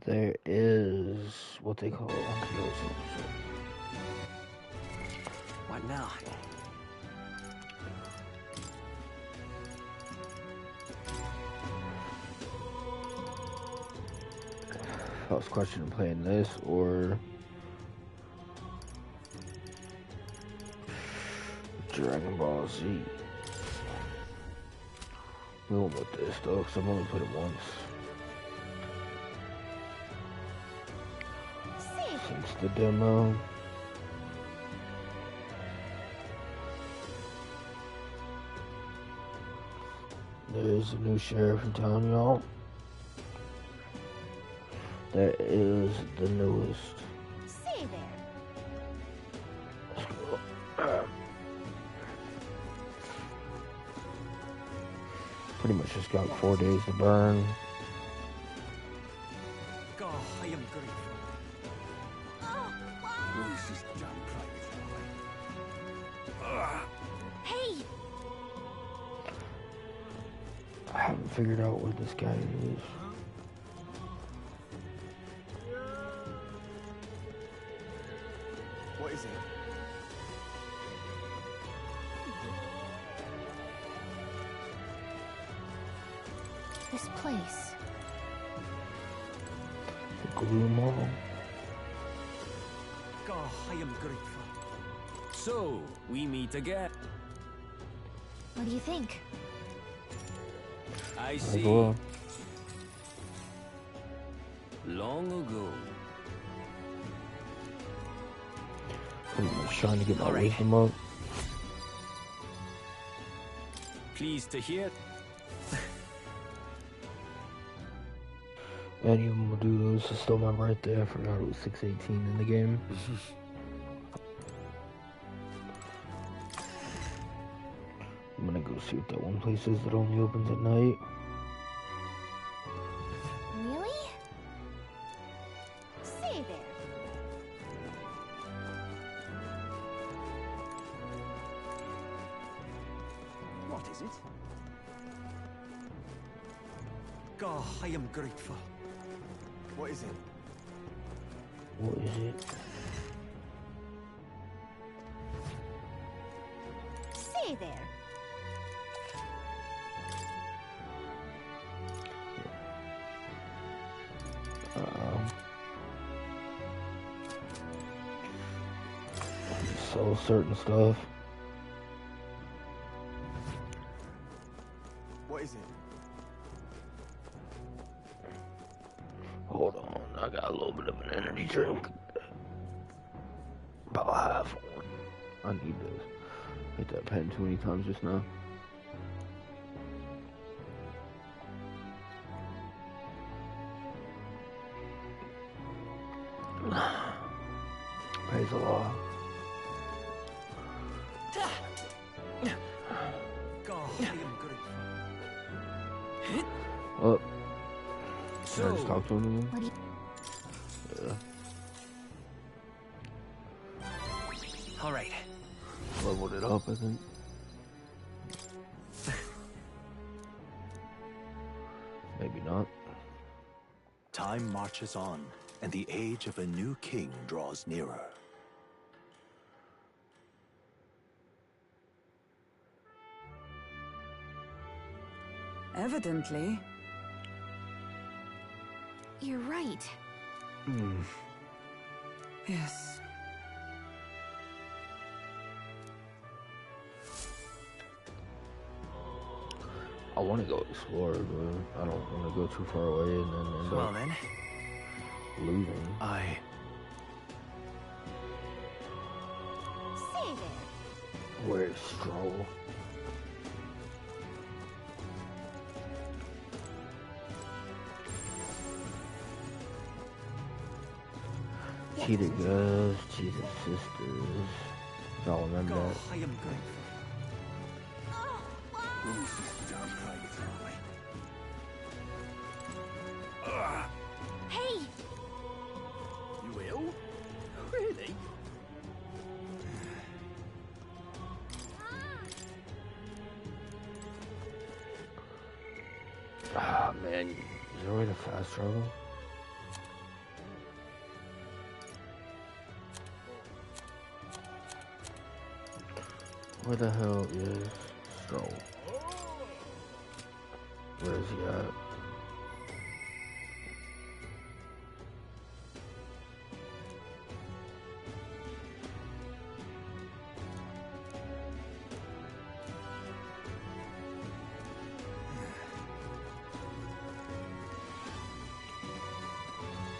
There is what they call What now? I was questioning playing this or Dragon Ball Z. We won't with this though, because I've only played it once. Since the demo. There's a new sheriff in town, y'all. That is the newest. Say there. Let's go. Pretty much just got 4 days to burn. God, I am grateful. Oh, wow. This is damn Hey! I haven't figured out what this guy is. What is it? This place. The glue mall. God, I am grateful. So, we meet again. What do you think? I As see. well. Long ago. Pretty much trying to get my Alright. wisdom up. Pleased to hear. Any of them will do those. It's still my birthday. I forgot it was 6/18 in the game. I'm gonna go see what that one place is that only opens at night. Really? Say there. What is it? God, I am grateful. What is it? What is it? Say there. Sell certain stuff. What is it? Hold on, I got a little bit of an energy drink. About half one. I need this. Hit that pen too many times just now. Praise the Lord. God, I am grateful. Oh, can I So, just talk to him again? What do you... Yeah. all right. Leveled it up, I think. Maybe not. Time marches on, and the age of a new king draws nearer. Evidently. You're right. Yes. I want to go explore, but I don't want to go too far away and then end Well up then, losing. I... Say there. Where's Stroll? Cheated girls, cheated sisters. Y'all remember God, that? I am grateful. Oh, wow. This is damn right. Hey! You will? Really? Ah, man. Is there a way to fast travel? Where the hell is Stroll? Where is he at?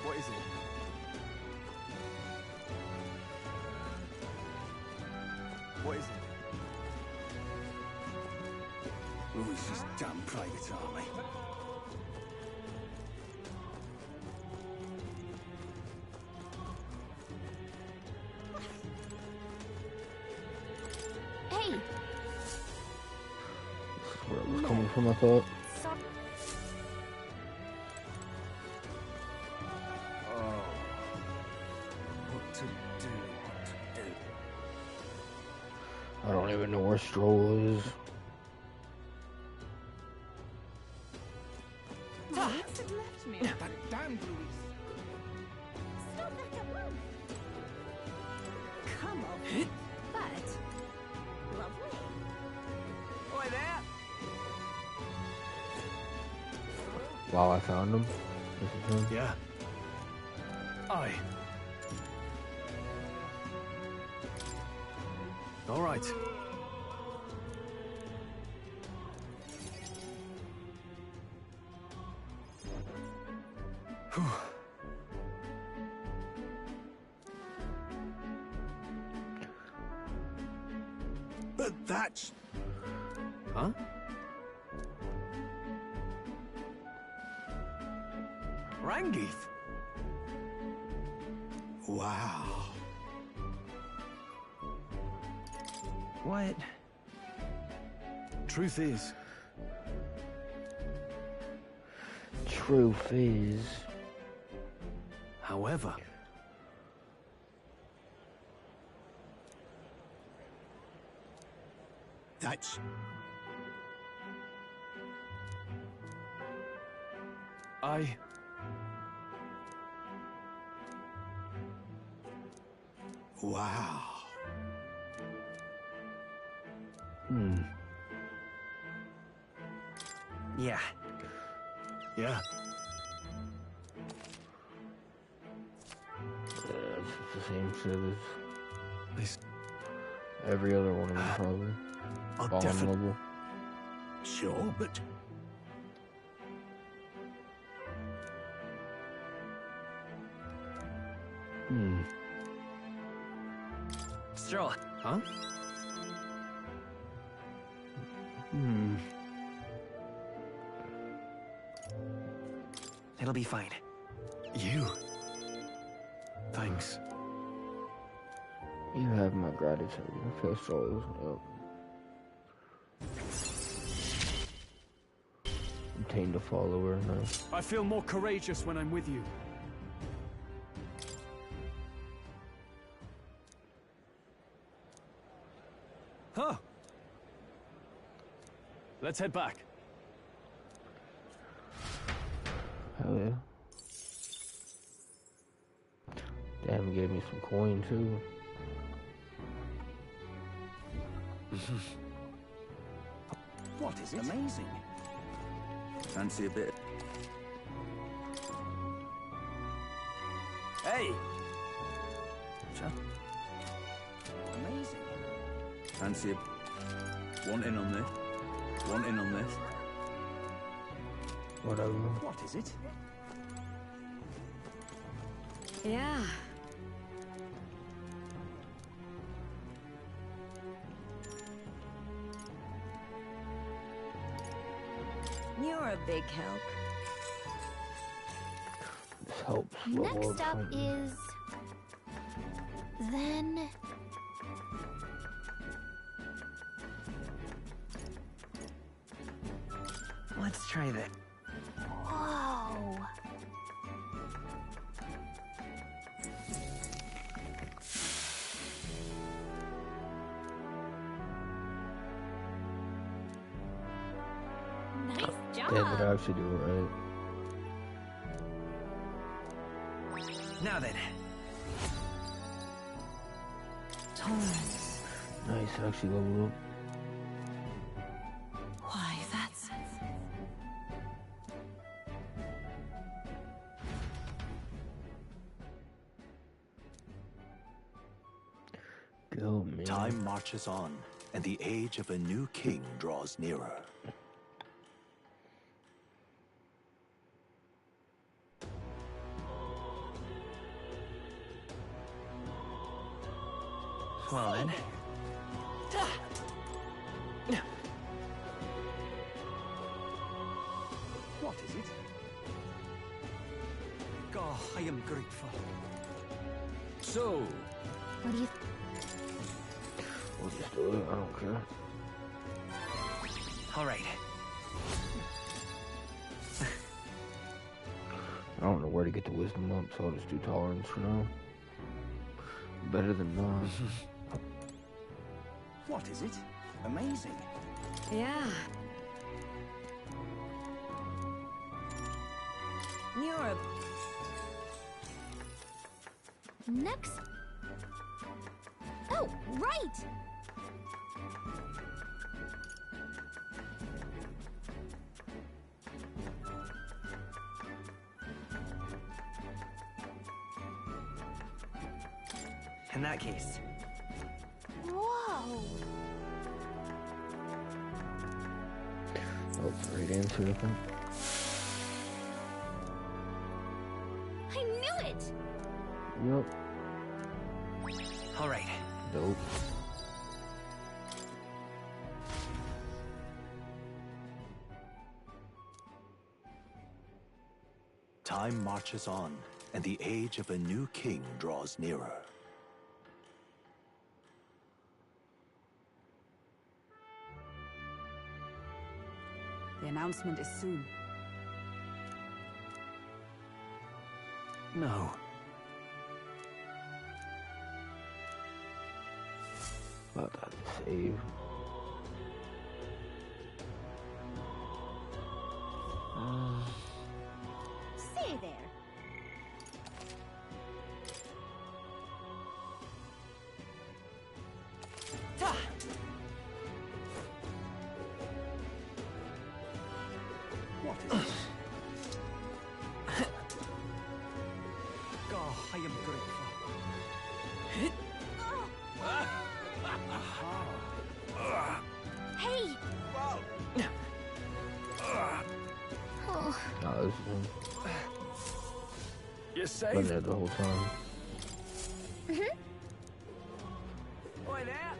What is it? What is it? Oh, it's just damn private army. Hey! This is where it was coming from, I thought. So Oh. What to do? I don't even know where Stroll is. What's it left me? That damned Louise. Stop that kaboom! Come on. But lovely. Oi there! Wow, I found him. This is him. Yeah. Aye. All right. Whew. But that's... Huh? Rangeeth? Wow. What? Truth is, Truth is, however, That's... I... Wow. Yeah. Yeah. yeah, it's just the same shit as This... every other one of them, probably. I'll All on definitely... level. Sure, but... Stroll. Huh? It'll be fine. You. Thanks. You have my gratitude. I feel so obtained a follower. Nice. I feel more courageous when I'm with you. Huh. Let's head back. Hell yeah. Damn, he gave me some coin too. What is it? Amazing. Fancy a bit? Hey! Amazing. Fancy a... Want in on this? Want in on this? Whatever. What is it? Yeah. You're a big help. This helps. level Next up something. is... Then... Let's try that. Whoa. Nice job. Damn, did I actually do it right? Now then. Taurus. Nice, actually leveled up. Why, that's... Go, man. Time marches on, and the age of a new king draws nearer. Well then. What is it? God, I am grateful. So, What do you... We'll just do it, I don't care. All right. I don't know where to get the wisdom up, so I'll just do tolerance for now. Better than none. What is it? Amazing. Yeah. You're a... Next... Oh, right! In that case. Whoa! That was a great answer, I think. I knew it! Yep. All right. Dope. Time marches on, and the age of a new king draws nearer. The announcement is soon. No. About that save. Stay there. What is it? God, I am grateful. Hey! Oh, Nah, this is him. you're Been safe. there the whole time. Boy there!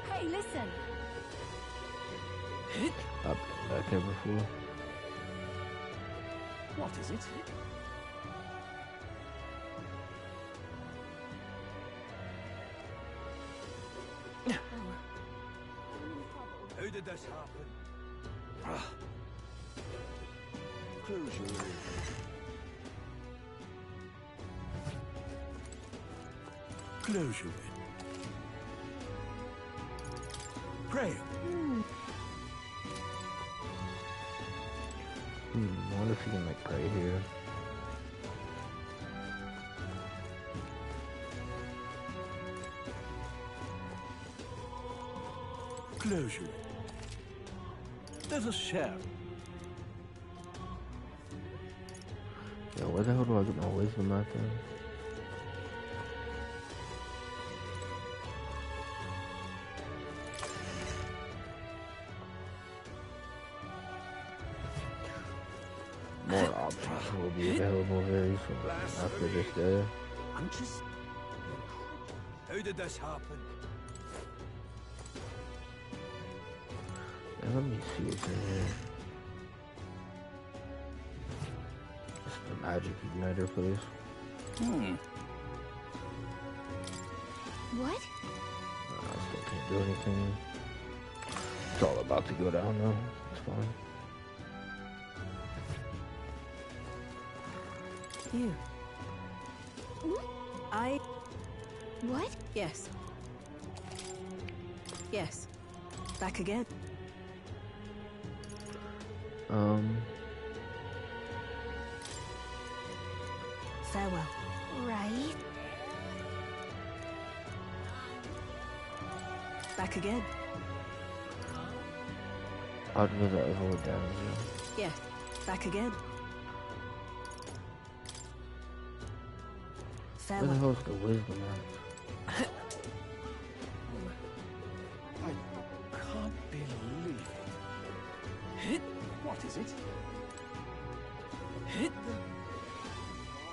Hey, listen! I've been back here before. What is it? How did this happen? Close your eyes. Close your eyes. Pray. I wonder if you can like pray here. Close your eyes. Let us share. Yeah, where the hell do I get my wisdom at then? More options will be available very soon after this day. I'm just... How did this happen? Yeah, let me see what's in here. This is the magic igniter place. what? I still can't do anything. It's all about to go down though. It's fine. You. I... What? Yes. Yes. Back again. Farewell. Right? Back again. I'd rather avoid damage. Yeah. Back again. Where the Farewell. hell's the wisdom at? I can't believe it. What is it?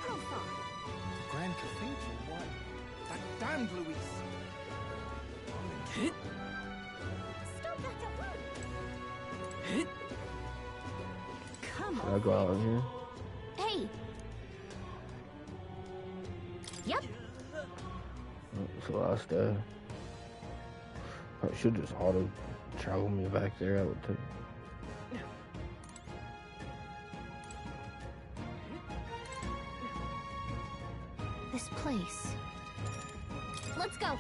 Profile. Grand Cathedral? Why? That damned Luis. Stop that at once. Come Should I on. go out here? Hey. Yep. So I stay. I should just auto travel me back there. I would take. This place. Let's go.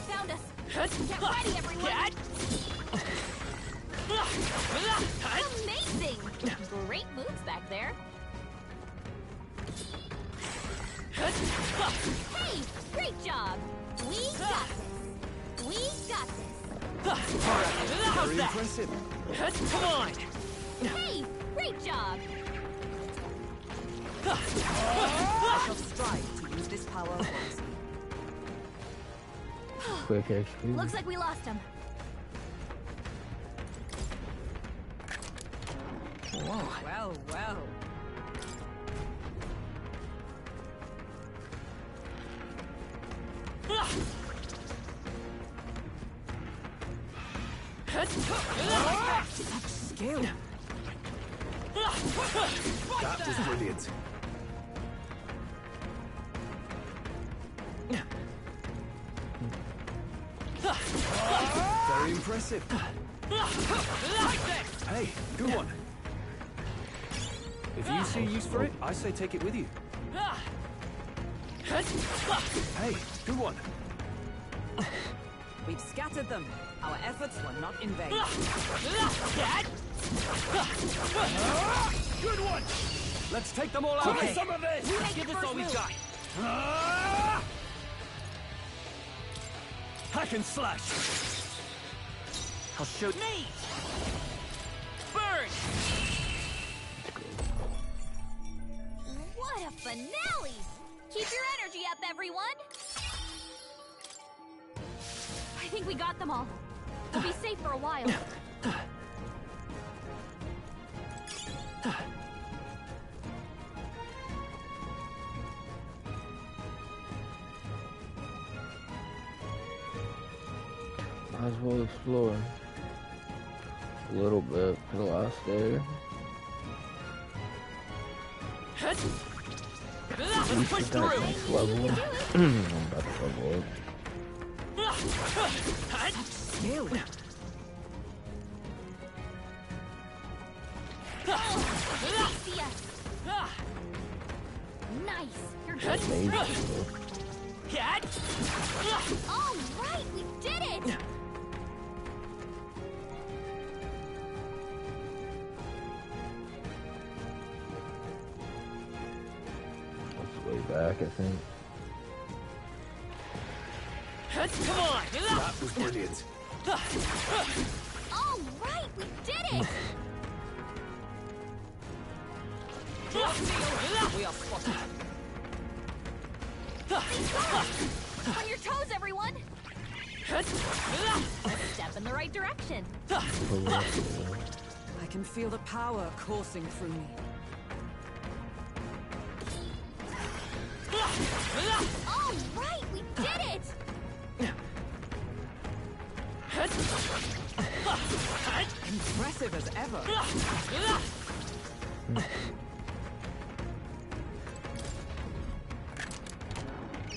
Found us. Get ready, everyone. Amazing. Great moves back there. Hey, great job. We got this. We got this. Very impressive. Come on! Hey, great job. I shall strive to use this power wisely. Quick XP. Looks like we lost him. Whoa. Well, well. Such skill. That was brilliant. Very impressive. Hey, good one. If you see use for it, I say take it with you. Hey, good one. We've scattered them. Our efforts were not in vain. Good one. Let's take them all out. Okay. Some of this. Let's give this all we've got. Hack and slash. I'll show me. Burn! What a finale! Keep your energy up, everyone! I think we got them all. We'll be safe for a while. Might as well explore a little bit for the last day. Let's push That through! next level. I'm about to level up. Skill. See us. Nice. You're doing Amazing. great. All right, we did it. That's way back, I think. Come on! That was brilliant. All right, we did it. We are spotted. On your toes, everyone. A step in the right direction. I can feel the power coursing through me. All right, we did it. Impressive as ever.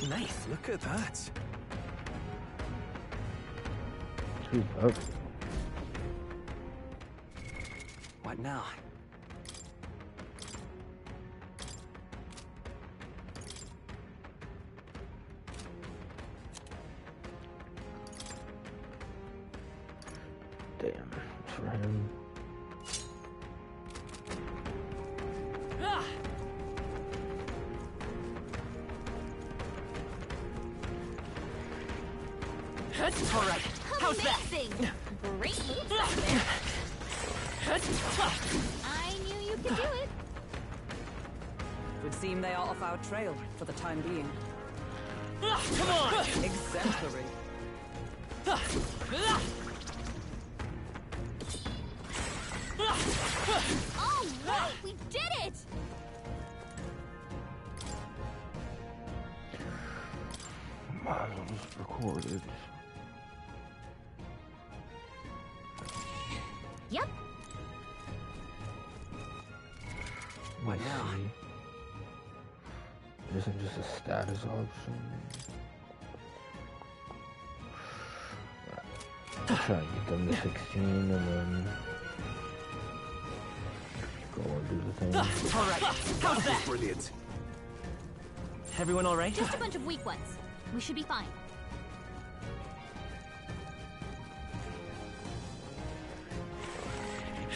Nice. Look at that. Too up. What now? Damn. him. All right. How's that? Amazing! Great move back there. I knew you could do it. Would seem they are off our trail for the time being. Come on! Exemplary. All right, we did it! Might as well just record it. Yep. What now? Isn't just a status option. I'm trying to get them to 16 and then go and do the thing. All right. How's that? Brilliant. Everyone all right? Just a bunch of weak ones. We should be fine.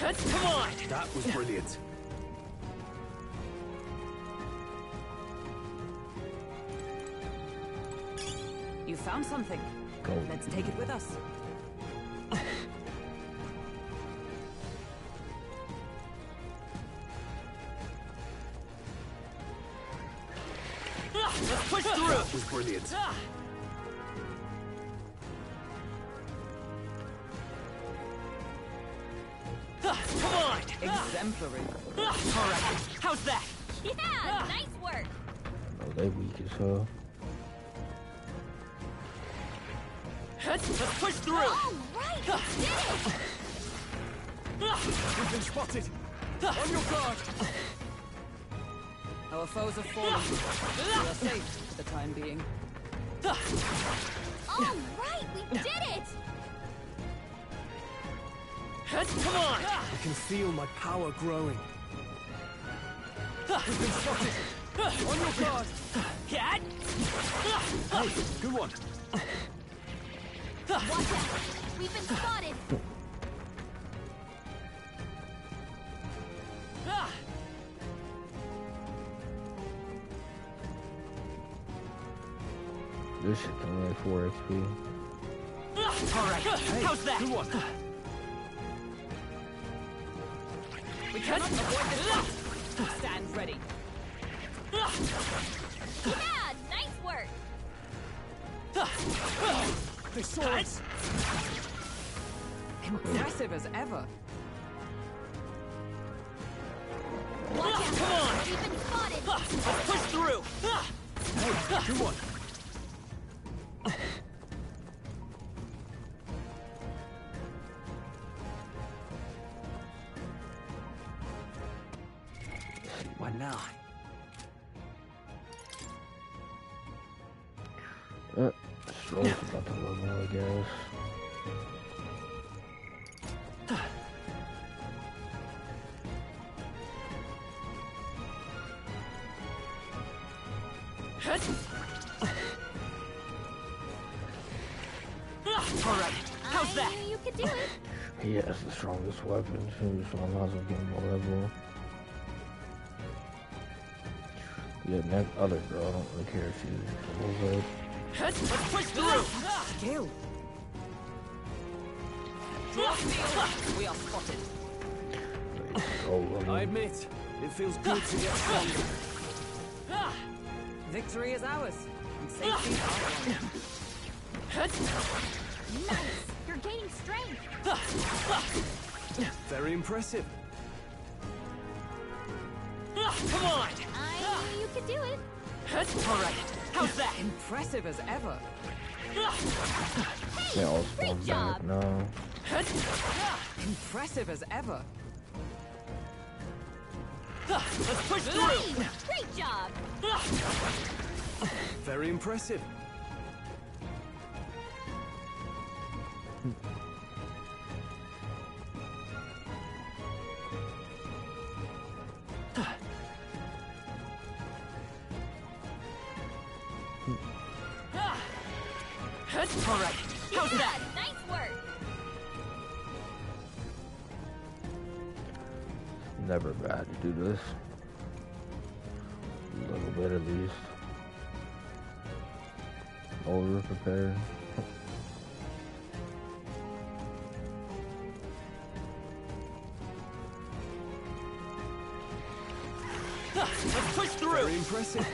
Come on! That was brilliant. You found something. Go. Let's take it with us. Let's push through! That was brilliant. Come on! Exemplary. All right. How's that? Yeah, nice work. Oh, they weak as hell. Let's push through! All right, we did it! We've been spotted. On your guard. Our foes have fallen. We are safe for the time being. All right, we did it! Come on! I can feel my power growing. We've been spotted. On your guard. Cat! Hey, good one. Watch out! We've been spotted! This shit's only like 4 XP. All right. How's that? Good one. We cannot avoid this fight. Stand ready. Yeah, nice work! They saw us. Impressive as ever. Watch out! Come on! We've been spotted! Let's push through! Hey, good one. What now? Slow's about to level, I guess. All right. How's that? I knew you could do it! He has the strongest weapon too, so I might as well give him a level. Yeah, that other girl, I don't really care if she's levels up. Let's push through! Skill. Draw steel. We are spotted. Oh, I admit, it feels good to get stronger. Victory is ours. And safety is ours. Nice! You're gaining strength! Very impressive. Come on! I knew you could do it! All right. How's that? Impressive as ever. they all Great spawn job! back now. Impressive as ever. Let's push through! Great! Great job! Very impressive. All right. How's that? Nice work! Never bad to do this. A little bit at least. Over prepared. Let's push through. Very impressive.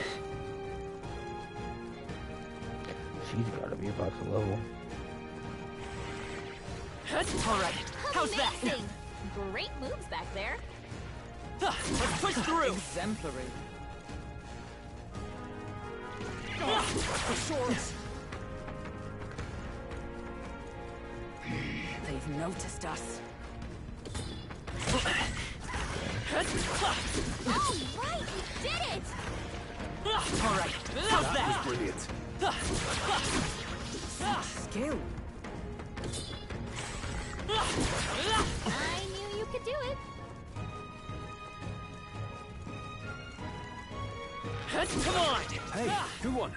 She's gotta be about to level. All right. How's that? Amazing! Great moves back there. Let's push through. Exemplary. They've noticed us. All right, you did it! All right. How's That that? was brilliant. Skill. I knew you could do it. Come on. Hey, good one.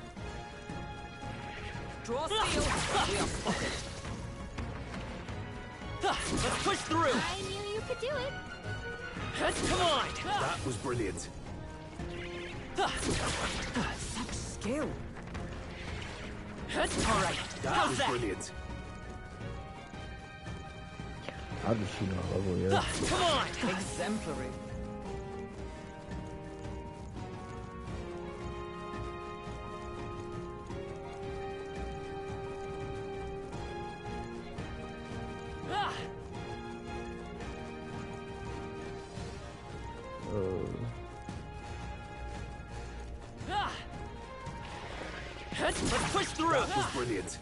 Draw steel. We are spotted. Let's push through. I knew you could do it. Come on. That was brilliant. Such skill. All right. That How's was that? brilliant. How does she not level yet? Come on. Exemplary. Let's push through. That was brilliant.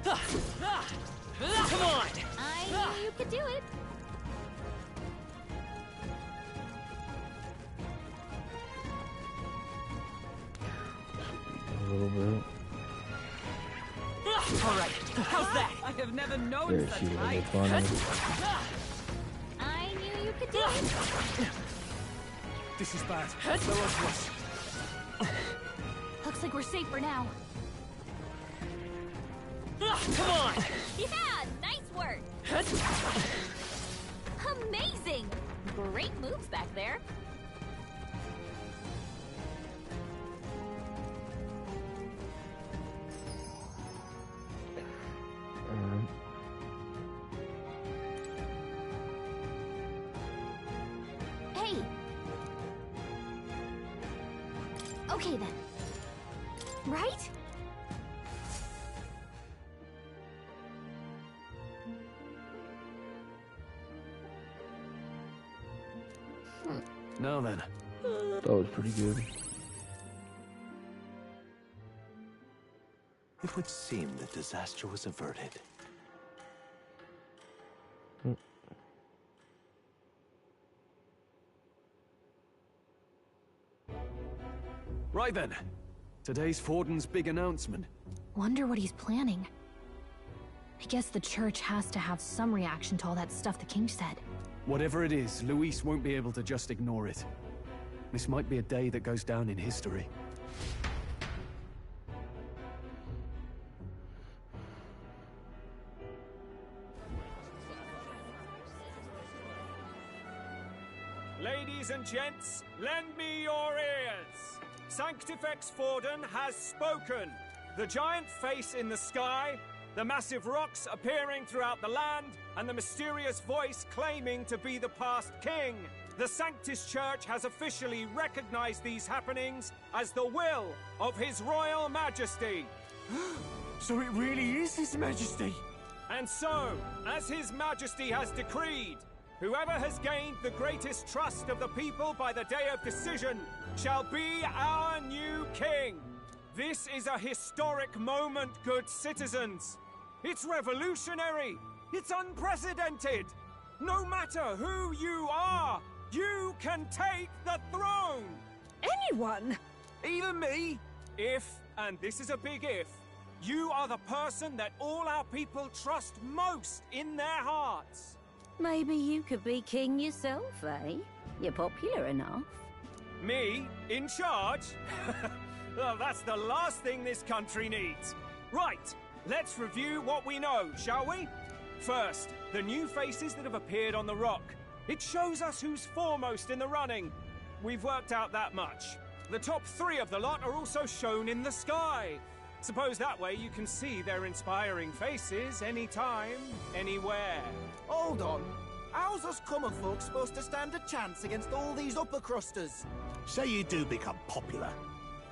Come on. I knew you could do it. A little bit. All right. How's that? I have never known There, such she level light. 20. I knew you could do it. This is bad. No one's lost. Looks like we're safe for now. Come on. Yeah, nice work. Amazing. Great moves back there. Hey. Okay then. Right? Now then. That was pretty good. It would seem that disaster was averted. Right then. Today's Forden's big announcement. Wonder what he's planning. I guess the church has to have some reaction to all that stuff the king said. Whatever it is, Luis won't be able to just ignore it. This might be a day that goes down in history. Ladies and gents, lend me your ears. Sanctifex Forden has spoken. The giant face in the sky, the massive rocks appearing throughout the land, and the mysterious voice claiming to be the past king. The Sanctus Church has officially recognized these happenings as the will of His Royal Majesty. So it really is His Majesty! And so, as His Majesty has decreed, whoever has gained the greatest trust of the people by the day of decision shall be our new king. This is a historic moment, good citizens. It's revolutionary. It's unprecedented. No matter who you are, you can take the throne. Anyone? Even me? If, and this is a big if, you are the person that all our people trust most in their hearts. Maybe you could be king yourself, eh? You're popular enough. Me? In charge? Well, that's the last thing this country needs. Right, let's review what we know, shall we? First, the new faces that have appeared on the rock. It shows us who's foremost in the running. We've worked out that much. The top 3 of the lot are also shown in the sky. Suppose that way you can see their inspiring faces anytime, anywhere. Hold on. How's us common folk supposed to stand a chance against all these upper crusters? Say you do become popular.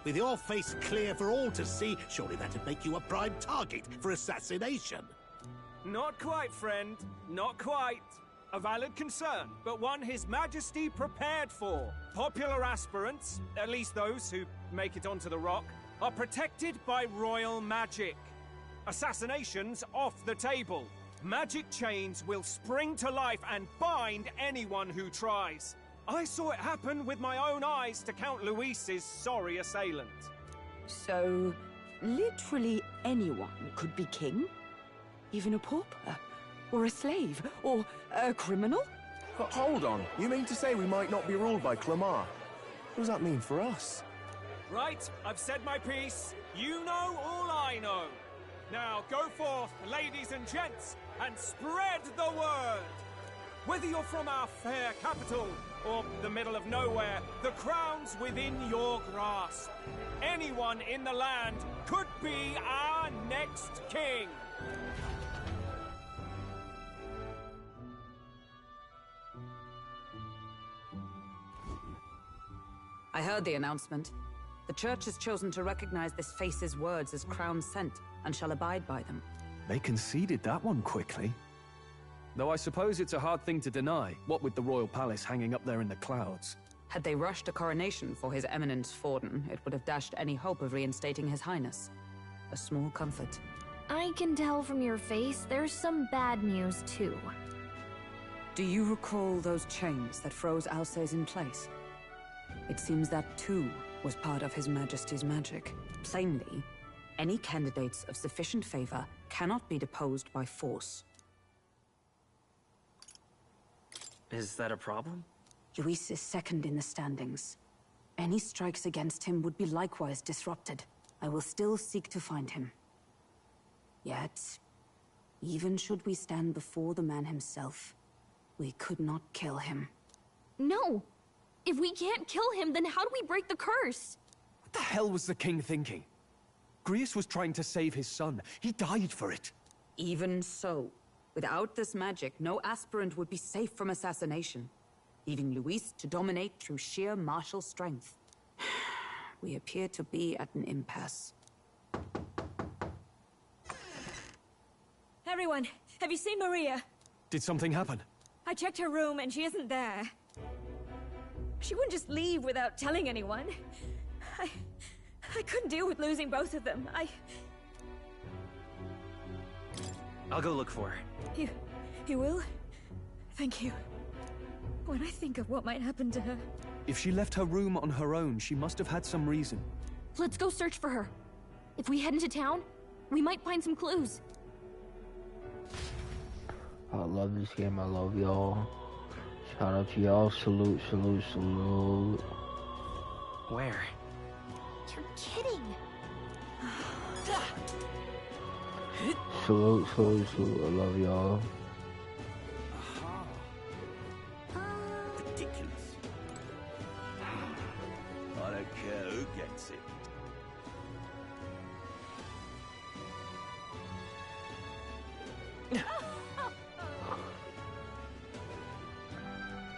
With your face clear for all to see, surely that'd make you a prime target for assassination. Not quite, friend. Not quite. A valid concern, but one His Majesty prepared for. Popular aspirants, at least those who make it onto the rock, are protected by royal magic. Assassinations off the table. Magic chains will spring to life and bind anyone who tries. I saw it happen with my own eyes to Count Luis's sorry assailant. So, literally anyone could be king? Even a pauper? Or a slave? Or a criminal? Hold on. You mean to say we might not be ruled by Clamar? What does that mean for us? Right, I've said my piece. You know all I know. Now go forth, ladies and gents, and spread the word. Whether you're from our fair capital or the middle of nowhere, the crown's within your grasp. Anyone in the land could be our next king. I heard the announcement. The Church has chosen to recognize this face's words as crown sent, and shall abide by them. They conceded that one quickly. Though I suppose it's a hard thing to deny, what with the royal palace hanging up there in the clouds. Had they rushed a coronation for His Eminence Forden, it would have dashed any hope of reinstating His Highness. A small comfort. I can tell from your face there's some bad news, too. Do you recall those chains that froze Alsace in place? It seems that, too, was part of His Majesty's magic. Plainly, any candidates of sufficient favor cannot be deposed by force. Is that a problem? Luis is second in the standings. Any strikes against him would be likewise disrupted. I will still seek to find him. Yet, even should we stand before the man himself, we could not kill him. No! If we can't kill him, then how do we break the curse? What the hell was the king thinking? Grius was trying to save his son. He died for it. Even so, without this magic, no aspirant would be safe from assassination, leaving Luis to dominate through sheer martial strength. We appear to be at an impasse. Everyone, have you seen Maria? Did something happen? I checked her room and she isn't there. She wouldn't just leave without telling anyone. I couldn't deal with losing both of them. I'll go look for her. You will? Thank you. When I think of what might happen to her... If she left her room on her own, she must have had some reason. Let's go search for her. If we head into town, we might find some clues. I love this game. I love y'all. Shout out to y'all. Salute, salute, salute. Where? You're kidding. Salute, salute, salute. I love y'all. Ridiculous. I don't care who gets it.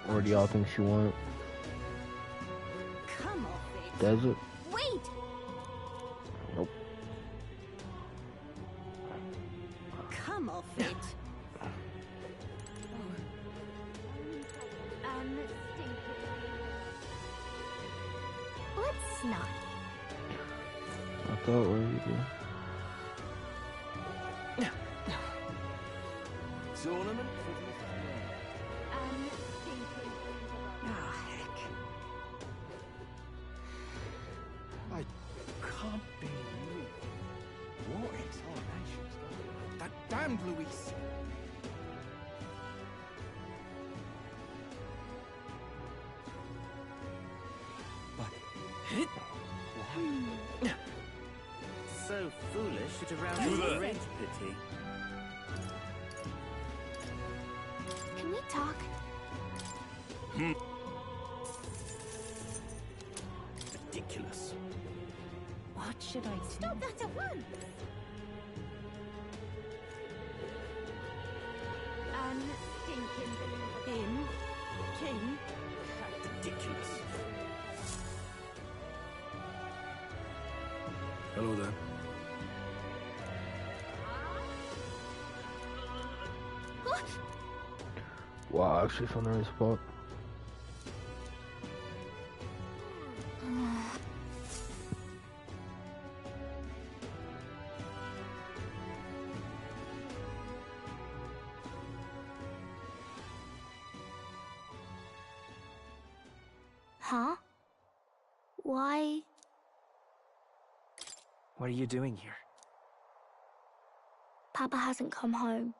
Where do y'all think she went? Come off it. Desert? Wait! Nope. Come off it. Let's not. I thought where you go. Tournament? Ah, heck. I can't believe what examination's done. That damned Luis. So foolish, it arouses great pity. Can we talk? Ridiculous. What should I do? Stop that at once! In King. Ridiculous. Hello there. Wow, I actually found the right spot. Huh? Why? What are you doing here? Papa hasn't come home.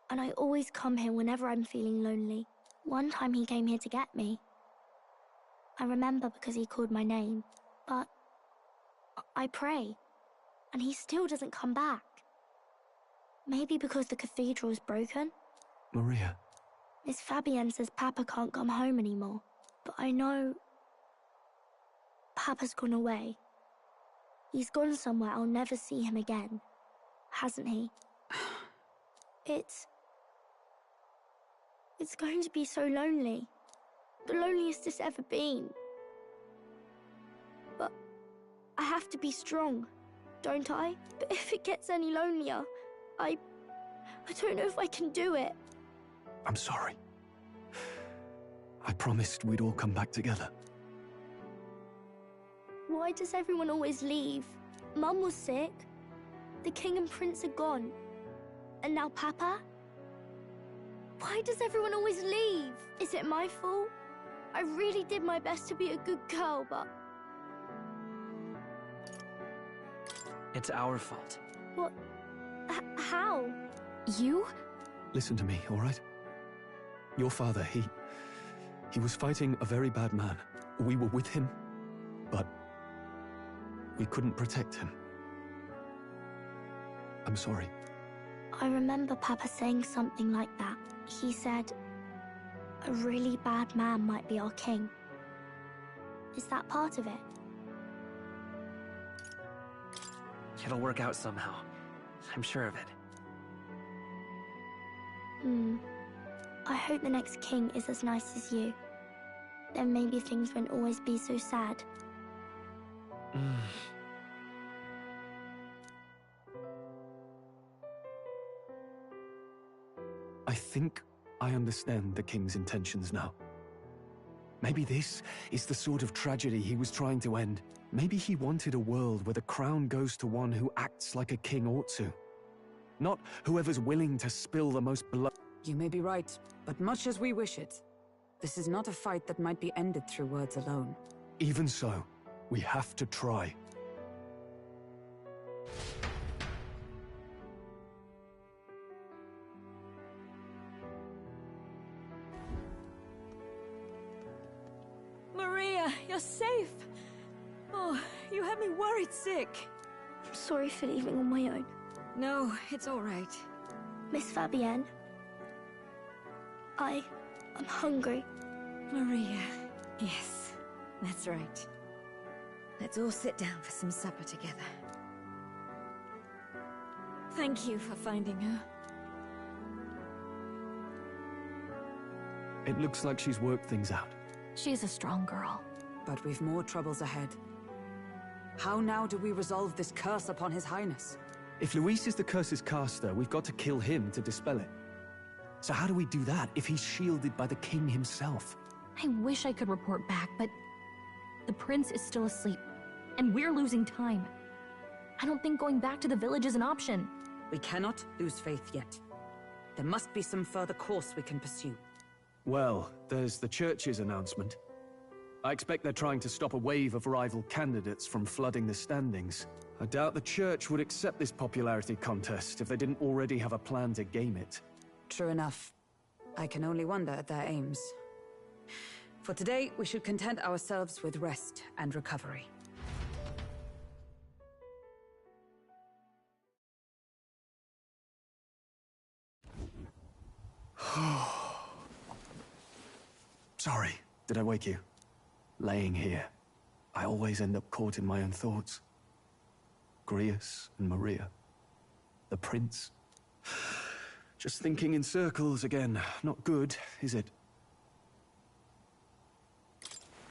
And I always come here whenever I'm feeling lonely. One time he came here to get me. I remember because he called my name. But I pray. And he still doesn't come back. Maybe because the cathedral's broken? Maria. Miss Fabienne says Papa can't come home anymore. But I know... Papa's gone away. He's gone somewhere I'll never see him again. Hasn't he? It's going to be so lonely. The loneliest it's ever been. But I have to be strong, don't I? But if it gets any lonelier, I don't know if I can do it. I'm sorry. I promised we'd all come back together. Why does everyone always leave? Mum was sick. The king and prince are gone. And now Papa? Why does everyone always leave? Is it my fault? I really did my best to be a good girl, but... It's our fault. What? How? You? Listen to me, all right? Your father, he was fighting a very bad man. We were with him, but we couldn't protect him. I'm sorry. I remember Papa saying something like that. He said, a really bad man might be our king. Is that part of it? It'll work out somehow. I'm sure of it. I hope the next king is as nice as you. Then maybe things won't always be so sad. I think I understand the king's intentions now. Maybe this is the sort of tragedy he was trying to end. Maybe he wanted a world where the crown goes to one who acts like a king ought to. Not whoever's willing to spill the most blood. You may be right, but much as we wish it, this is not a fight that might be ended through words alone. Even so, we have to try. Maria, you're safe. Oh, you had me worried sick. I'm sorry for leaving on my own. No, it's all right. Miss Fabienne, I'm hungry. Maria, yes, that's right. Let's all sit down for some supper together. Thank you for finding her. It looks like she's worked things out. She's a strong girl. But we've more troubles ahead. How now do we resolve this curse upon His Highness? If Luis is the curse's caster, we've got to kill him to dispel it. So how do we do that if he's shielded by the king himself? I wish I could report back, but the prince is still asleep, and we're losing time. I don't think going back to the village is an option. We cannot lose faith yet. There must be some further course we can pursue. Well, there's the church's announcement. I expect they're trying to stop a wave of rival candidates from flooding the standings. I doubt the church would accept this popularity contest if they didn't already have a plan to game it. True enough. I can only wonder at their aims. For today, we should content ourselves with rest and recovery. Sorry, did I wake you? Laying here, I always end up caught in my own thoughts. Grius and Maria. The prince. Just thinking in circles again. Not good, is it?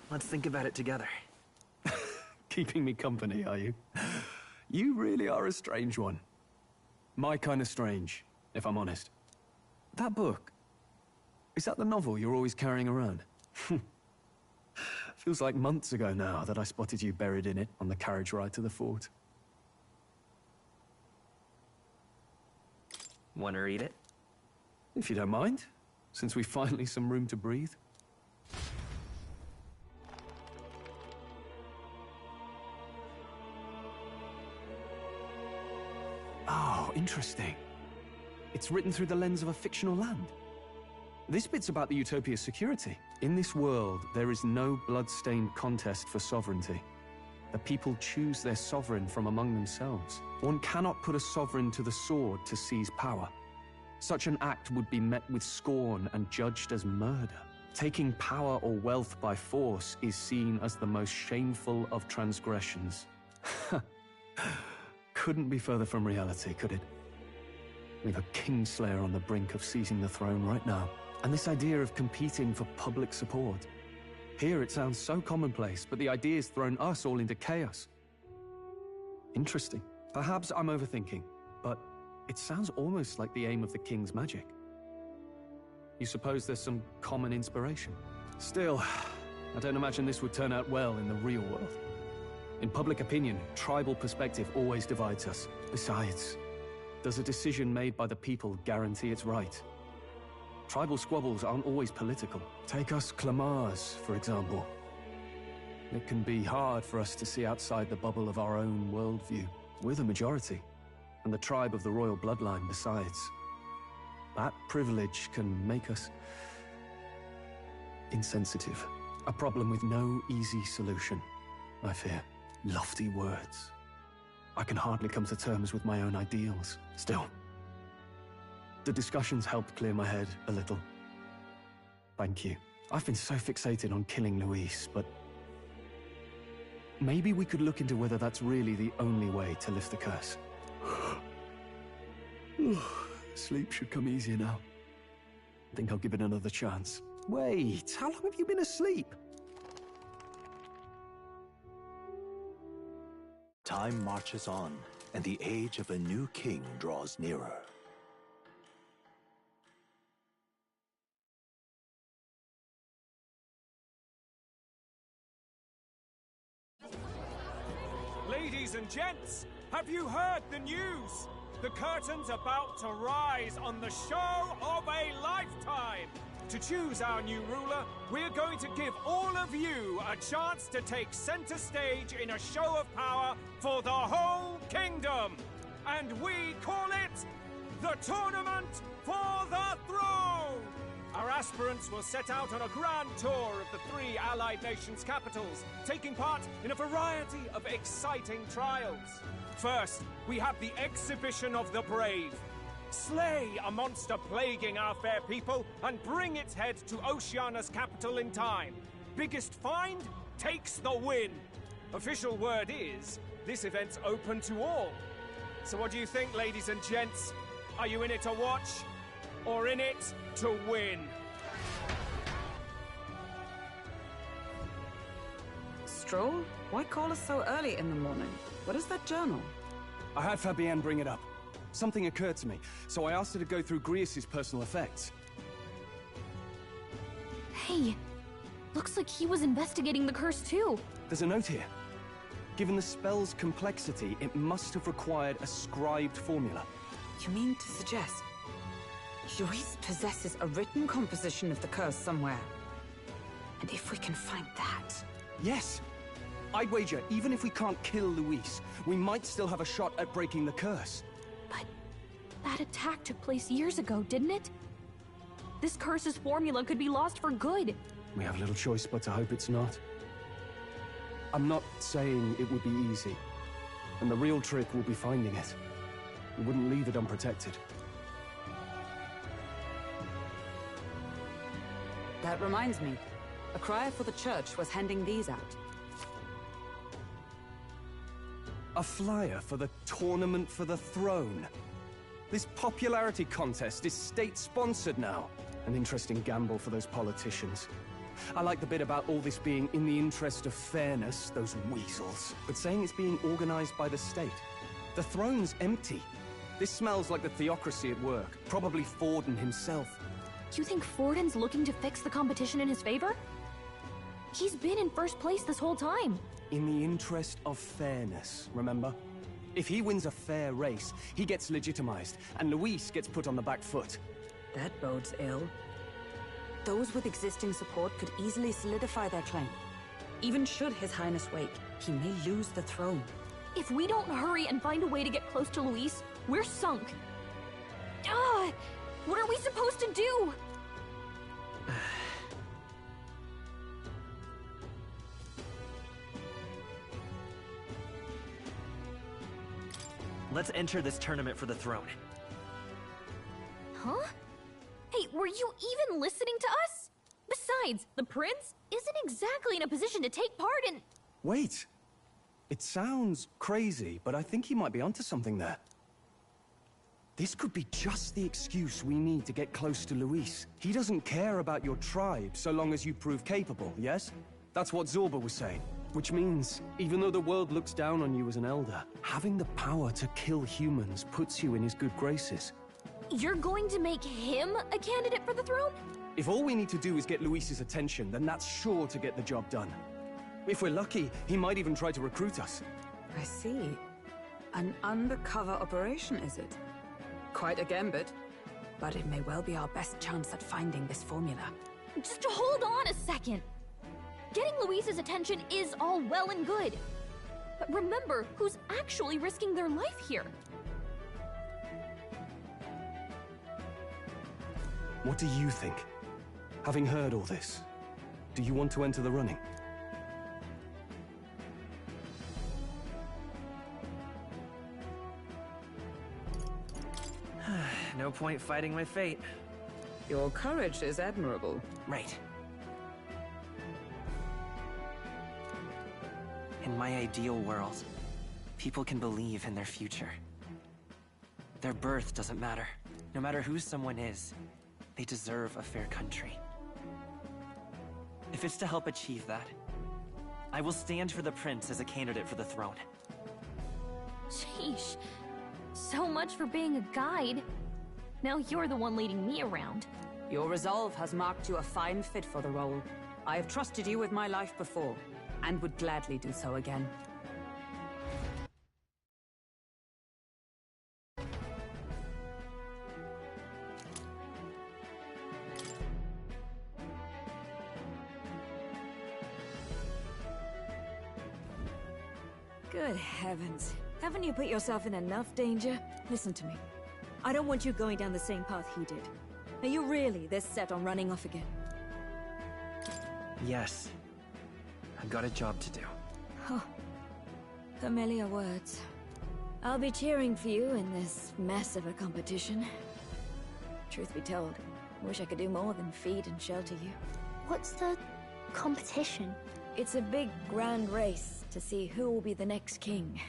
Let's think about it together. Keeping me company, are you? You really are a strange one. My kind of strange, if I'm honest. That book, is that the novel you're always carrying around? Feels like months ago now that I spotted you buried in it on the carriage ride to the fort. Want to read it? If you don't mind, since we've finally some room to breathe. Oh, interesting. It's written through the lens of a fictional land. This bit's about the Utopia's security. In this world, there is no blood-stained contest for sovereignty. The people choose their sovereign from among themselves. One cannot put a sovereign to the sword to seize power. Such an act would be met with scorn and judged as murder. Taking power or wealth by force is seen as the most shameful of transgressions. Couldn't be further from reality, could it? We've a Kingslayer on the brink of seizing the throne right now. And this idea of competing for public support. Here it sounds so commonplace, but the idea's thrown us all into chaos. Interesting. Perhaps I'm overthinking, but it sounds almost like the aim of the king's magic. You suppose there's some common inspiration? Still, I don't imagine this would turn out well in the real world. In public opinion, tribal perspective always divides us. Besides, does a decision made by the people guarantee it's right? Tribal squabbles aren't always political. Take us Clamars, for example. It can be hard for us to see outside the bubble of our own worldview. We're the majority, and the tribe of the royal bloodline besides. That privilege can make us insensitive. A problem with no easy solution, I fear. Lofty words. I can hardly come to terms with my own ideals. Still, the discussions helped clear my head a little. Thank you. I've been so fixated on killing Luis, but maybe we could look into whether that's really the only way to lift the curse. Sleep should come easier now. I think I'll give it another chance. Wait, how long have you been asleep? Time marches on, and the age of a new king draws nearer. Ladies and gents, have you heard the news? The curtain's about to rise on the show of a lifetime. To choose our new ruler, we're going to give all of you a chance to take center stage in a show of power for the whole kingdom. And we call it the Tournament for the Throne. Our aspirants will set out on a grand tour of the 3 allied nations' capitals, taking part in a variety of exciting trials. First, we have the Exhibition of the Brave. Slay a monster plaguing our fair people and bring its head to Oceania's capital in time. Biggest find takes the win. Official word is, this event's open to all. So what do you think, ladies and gents? Are you in it to watch, or in it to win? Stroll? Why call us so early in the morning? What is that journal? I had Fabienne bring it up. Something occurred to me, so I asked her to go through Grius's personal effects. Hey, looks like he was investigating the curse too. There's a note here. Given the spell's complexity, it must have required a scribed formula. You mean to suggest Luis possesses a written composition of the curse somewhere? And if we can find that... Yes! I'd wager, even if we can't kill Luis, we might still have a shot at breaking the curse. But that attack took place years ago, didn't it? This curse's formula could be lost for good. We have little choice but to hope it's not. I'm not saying it would be easy, and the real trick will be finding it. We wouldn't leave it unprotected. That reminds me. A crier for the church was handing these out. A flyer for the Tournament for the Throne. This popularity contest is state-sponsored now. An interesting gamble for those politicians. I like the bit about all this being in the interest of fairness, those weasels, but saying it's being organized by the state. The throne's empty. This smells like the theocracy at work, probably Forden himself. You think Forden's looking to fix the competition in his favor? He's been in first place this whole time. In the interest of fairness, remember? If he wins a fair race, he gets legitimized, and Luis gets put on the back foot. That bodes ill. Those with existing support could easily solidify their claim. Even should His Highness wake, he may lose the throne. If we don't hurry and find a way to get close to Luis, we're sunk. Ah! What are we supposed to do? Let's enter this tournament for the throne. Huh? Hey, were you even listening to us? Besides, the prince isn't exactly in a position to take part in... Wait. It sounds crazy, but I think he might be onto something there. This could be just the excuse we need to get close to Luis. He doesn't care about your tribe so long as you prove capable, yes? That's what Zorba was saying. Which means, even though the world looks down on you as an elder, having the power to kill humans puts you in his good graces. You're going to make him a candidate for the throne? If all we need to do is get Luis's attention, then that's sure to get the job done. If we're lucky, he might even try to recruit us. I see. An undercover operation, is it? Quite a gambit. But it may well be our best chance at finding this formula. Just hold on a second. Getting Luis's attention is all well and good. But remember who's actually risking their life here. What do you think? Having heard all this, do you want to enter the running? No point fighting my fate. Your courage is admirable. Right. In my ideal world, people can believe in their future. Their birth doesn't matter. No matter who someone is, they deserve a fair country. If it's to help achieve that, I will stand for the prince as a candidate for the throne. Sheesh. So much for being a guide. Now you're the one leading me around. Your resolve has marked you a fine fit for the role. I have trusted you with my life before, and would gladly do so again. Good heavens. Haven't you put yourself in enough danger? Listen to me. I don't want you going down the same path he did. Are you really this set on running off again? Yes. I've got a job to do. Oh. Familiar words. I'll be cheering for you in this mess of a competition. Truth be told, I wish I could do more than feed and shelter you. What's the competition? It's a big, grand race to see who will be the next king.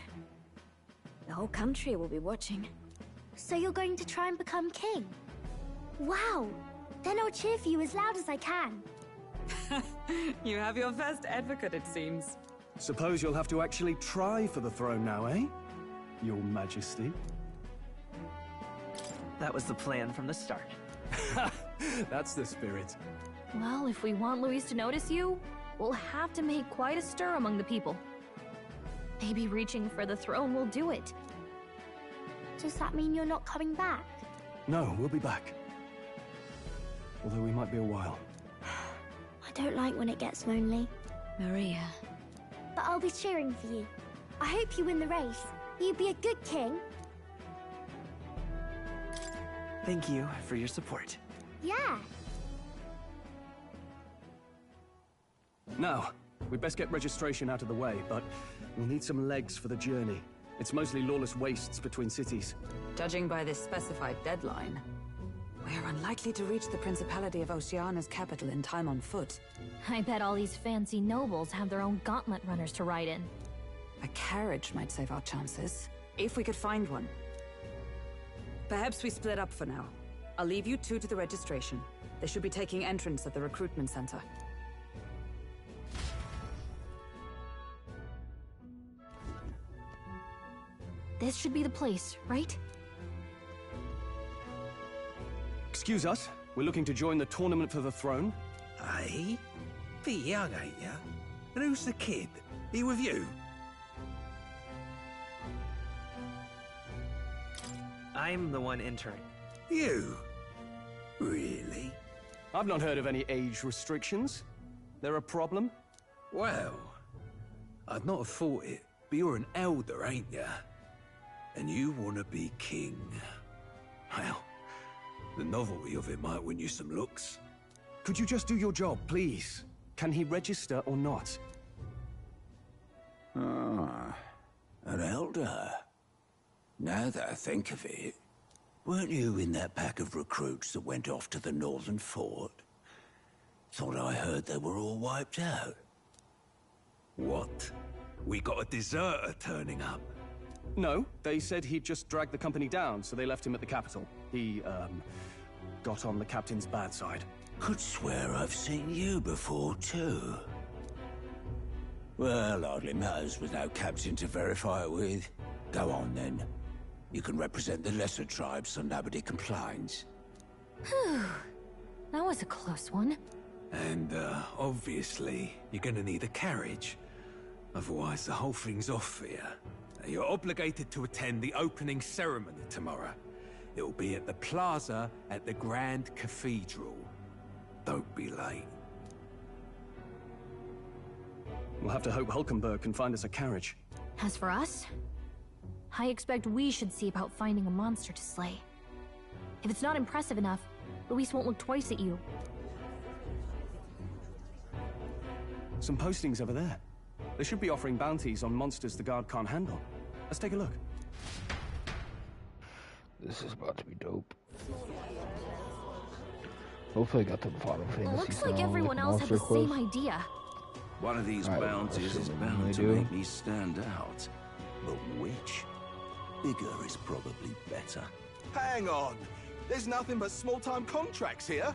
The whole country will be watching. So you're going to try and become king? Wow! Then I'll cheer for you as loud as I can. You have your first advocate, it seems. Suppose you'll have to actually try for the throne now, eh? Your Majesty. That was the plan from the start. That's the spirit. Well, if we want Luis to notice you, we'll have to make quite a stir among the people. Maybe reaching for the throne will do it. Does that mean you're not coming back? No, we'll be back. Although we might be a while. I don't like when it gets lonely. Maria. But I'll be cheering for you. I hope you win the race. You'd be a good king. Thank you for your support. Yeah. Now, we'd best get registration out of the way, but we'll need some legs for the journey. It's mostly lawless wastes between cities. Judging by this specified deadline, we're unlikely to reach the Principality of Oceana's capital in time on foot. I bet all these fancy nobles have their own gauntlet runners to ride in. A carriage might save our chances, if we could find one. Perhaps we split up for now. I'll leave you two to the registration. They should be taking entrance at the recruitment center. This should be the place, right? Excuse us, we're looking to join the tournament for the throne. Aye? Bit young, ain't ya? And who's the kid? He with you? I'm the one entering. You? Really? I've not heard of any age restrictions. There a problem? Well, I'd not have thought it, but you're an elder, ain't ya? And you want to be king. Well, the novelty of it might win you some looks. Could you just do your job, please? Can he register or not? Ah, an elder. Now that I think of it, weren't you in that pack of recruits that went off to the northern fort? Thought I heard they were all wiped out. What? We got a deserter turning up? No, they said he'd just dragged the company down, so they left him at the capital. He, got on the captain's bad side. Could swear I've seen you before, too. Well, hardly matters with no captain to verify it with. Go on, then. You can represent the lesser tribes so nobody complains. Whew. That was a close one. And, obviously, you're gonna need a carriage. Otherwise, the whole thing's off for you. You're obligated to attend the opening ceremony tomorrow. It'll be at the plaza at the Grand Cathedral. Don't be late. We'll have to hope Hulkenberg can find us a carriage. As for us, I expect we should see about finding a monster to slay. If it's not impressive enough, Luis won't look twice at you. Some postings over there. They should be offering bounties on monsters the guard can't handle. Let's take a look. This is about to be dope. Hopefully I got the Final Fantasy Looks like sound, everyone else had the Monster same Quest. idea. One of these Alright, bounties is assuming bound they to do. make me stand out. But which? Bigger is probably better. Hang on! There's nothing but small-time contracts here.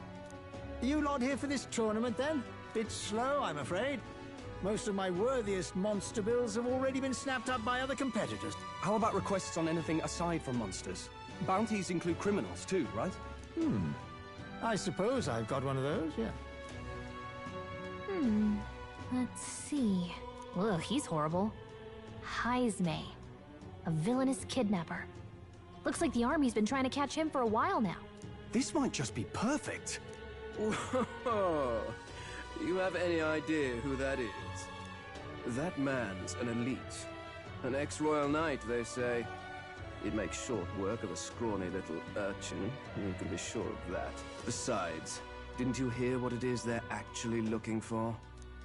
You lot here for this tournament, then? Bit slow, I'm afraid. Most of my worthiest monster bills have already been snapped up by other competitors. How about requests on anything aside from monsters? Bounties include criminals too, right? I suppose I've got one of those, yeah. Let's see. Ugh, he's horrible. Heisme. A villainous kidnapper. Looks like the army's been trying to catch him for a while now. This might just be perfect. Whoa. You have any idea who that is? That man's an elite. An ex-royal knight, they say. He'd make short work of a scrawny little urchin. You can be sure of that. Besides, didn't you hear what it is they're actually looking for?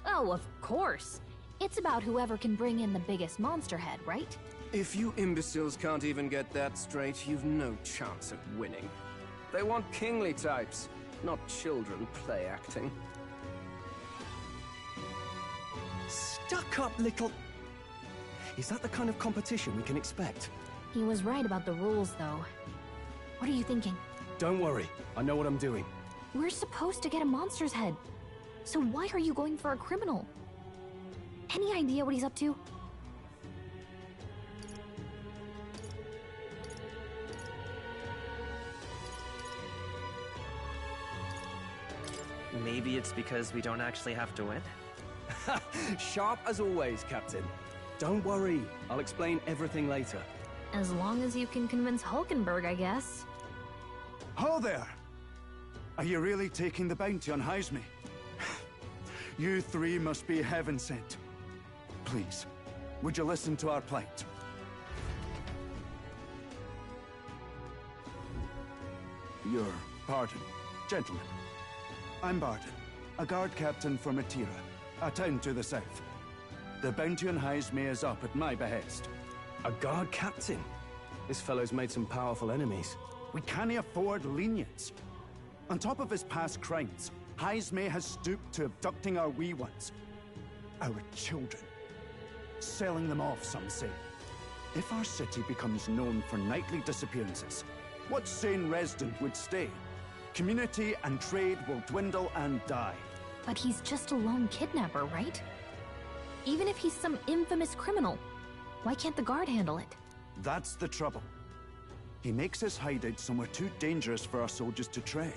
Oh, of course. It's about whoever can bring in the biggest monster head, right? If you imbeciles can't even get that straight, you've no chance at winning. They want kingly types, not children play acting. Stuck-up little... Is that the kind of competition we can expect? He was right about the rules, though. What are you thinking? Don't worry, I know what I'm doing. We're supposed to get a monster's head. So why are you going for a criminal? Any idea what he's up to? Maybe it's because we don't actually have to win? Sharp as always, Captain. Don't worry, I'll explain everything later. As long as you can convince Hulkenberg, I guess. Ho there! Are you really taking the bounty on Heisme? You three must be heaven sent. Please, would you listen to our plight? Your pardon, gentlemen. I'm Barton, a guard captain for Matira. a town to the south. The bounty on Highsmere is up at my behest. A guard captain? This fellow's made some powerful enemies. We can't afford lenience. On top of his past crimes, Highsmere has stooped to abducting our wee ones. Our children. Selling them off, some say. If our city becomes known for nightly disappearances, what sane resident would stay? Community and trade will dwindle and die. But he's just a lone kidnapper, right? Even if he's some infamous criminal, why can't the guard handle it? That's the trouble. He makes his hideout somewhere too dangerous for our soldiers to tread.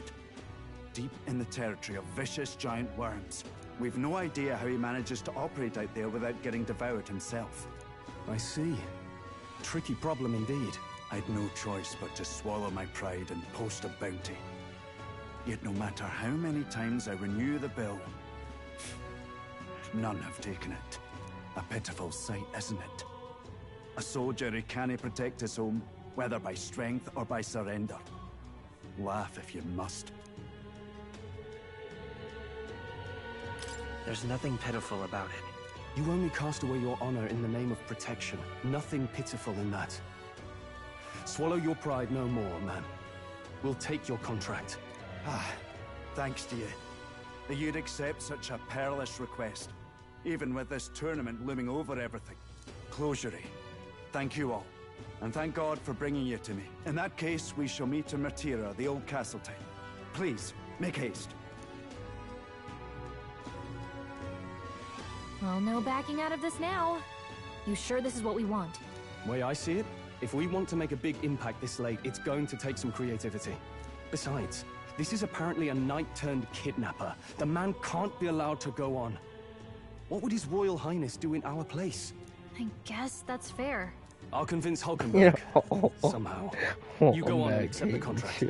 Deep in the territory of vicious giant worms. We've no idea how he manages to operate out there without getting devoured himself. I see. Tricky problem indeed. I'd no choice but to swallow my pride and post a bounty. Yet no matter how many times I renew the bill, none have taken it. A pitiful sight, isn't it? A soldier who can't protect his home, whether by strength or by surrender. Laugh if you must. There's nothing pitiful about it. You only cast away your honor in the name of protection. Nothing pitiful in that. Swallow your pride no more, man. We'll take your contract. Thanks to you. That you'd accept such a perilous request, even with this tournament looming over everything. Closure. Thank you all, and thank God for bringing you to me. In that case, we shall meet in Martira, the old castle town. Please, make haste. Well, no backing out of this now. You sure this is what we want? Way I see it, if we want to make a big impact this late, it's going to take some creativity. Besides, this is apparently a knight-turned-kidnapper. The man can't be allowed to go on. What would His Royal Highness do in our place? I guess that's fair. I'll convince Hulkenberg. Somehow. You go on and accept the contract.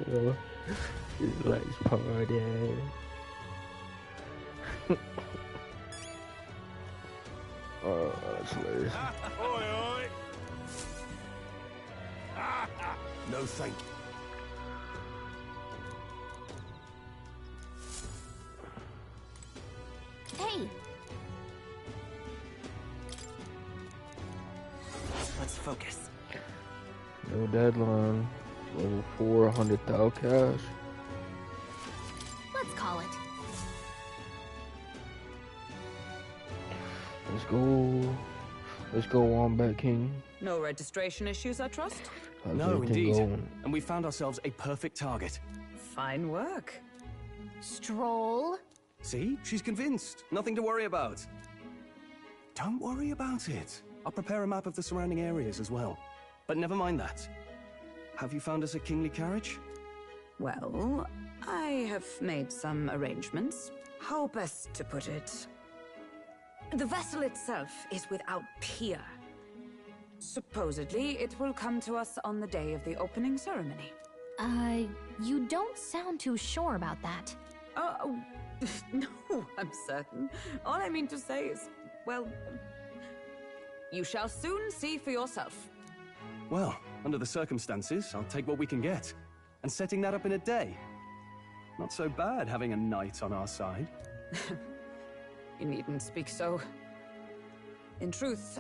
Let's party. Oh, that's hilarious. Oi, oi. No, thank you. Hey! Let's focus. No deadline. Level 4, 100,000 cash. Let's call it. Let's go. Let's go, Wombat King. No registration issues, I trust? How's No, everything indeed. going? And we found ourselves a perfect target. Fine work. Stroll. See? She's convinced. Nothing to worry about. Don't worry about it. I'll prepare a map of the surrounding areas as well. But never mind that. Have you found us a kingly carriage? Well, I have made some arrangements. How best to put it? The vessel itself is without peer. Supposedly, it will come to us on the day of the opening ceremony. You don't sound too sure about that. No, I'm certain. All I mean to say is, well, you shall soon see for yourself. Well, under the circumstances, I'll take what we can get. And setting that up in a day. Not so bad having a knight on our side. You needn't speak so. In truth,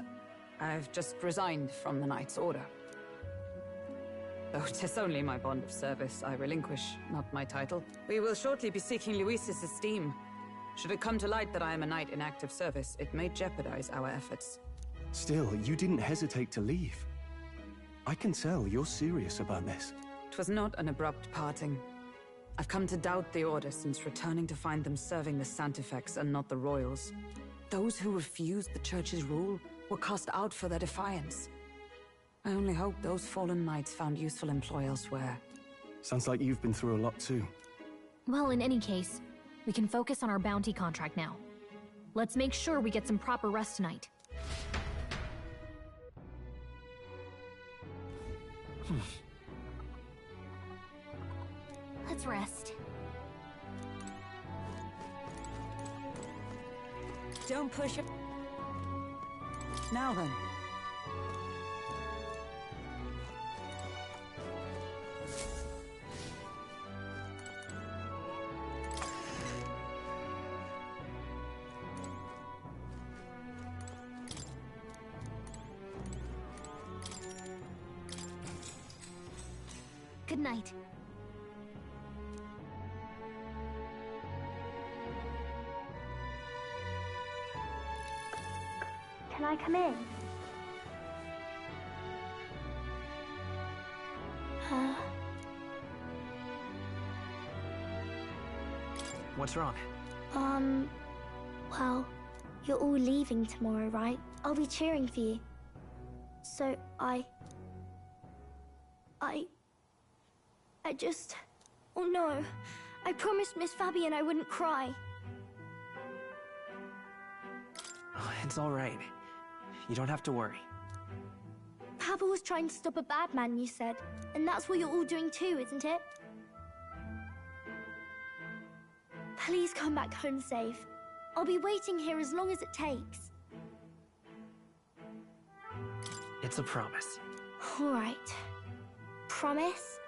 I've just resigned from the Knight's Order. Though 'tis only my bond of service I relinquish, not my title. We will shortly be seeking Luis's esteem. Should it come to light that I am a knight in active service, it may jeopardize our efforts. Still, you didn't hesitate to leave. I can tell you're serious about this. 'Twas not an abrupt parting. I've come to doubt the Order since returning to find them serving the Santifex and not the Royals. Those who refused the Church's rule were cast out for their defiance. I only hope those fallen knights found useful employ elsewhere. Sounds like you've been through a lot too. Well, in any case, we can focus on our bounty contract now. Let's make sure we get some proper rest tonight. Let's rest. Don't push it. Now then. Good night. Can I come in? What's wrong? Well, you're all leaving tomorrow, right? I'll be cheering for you. So I just... Oh no. I promised Miss Fabian I wouldn't cry. Oh, it's all right. You don't have to worry. Papa was trying to stop a bad man, you said. And that's what you're all doing too, isn't it? Please come back home safe. I'll be waiting here as long as it takes. It's a promise. All right. Promise?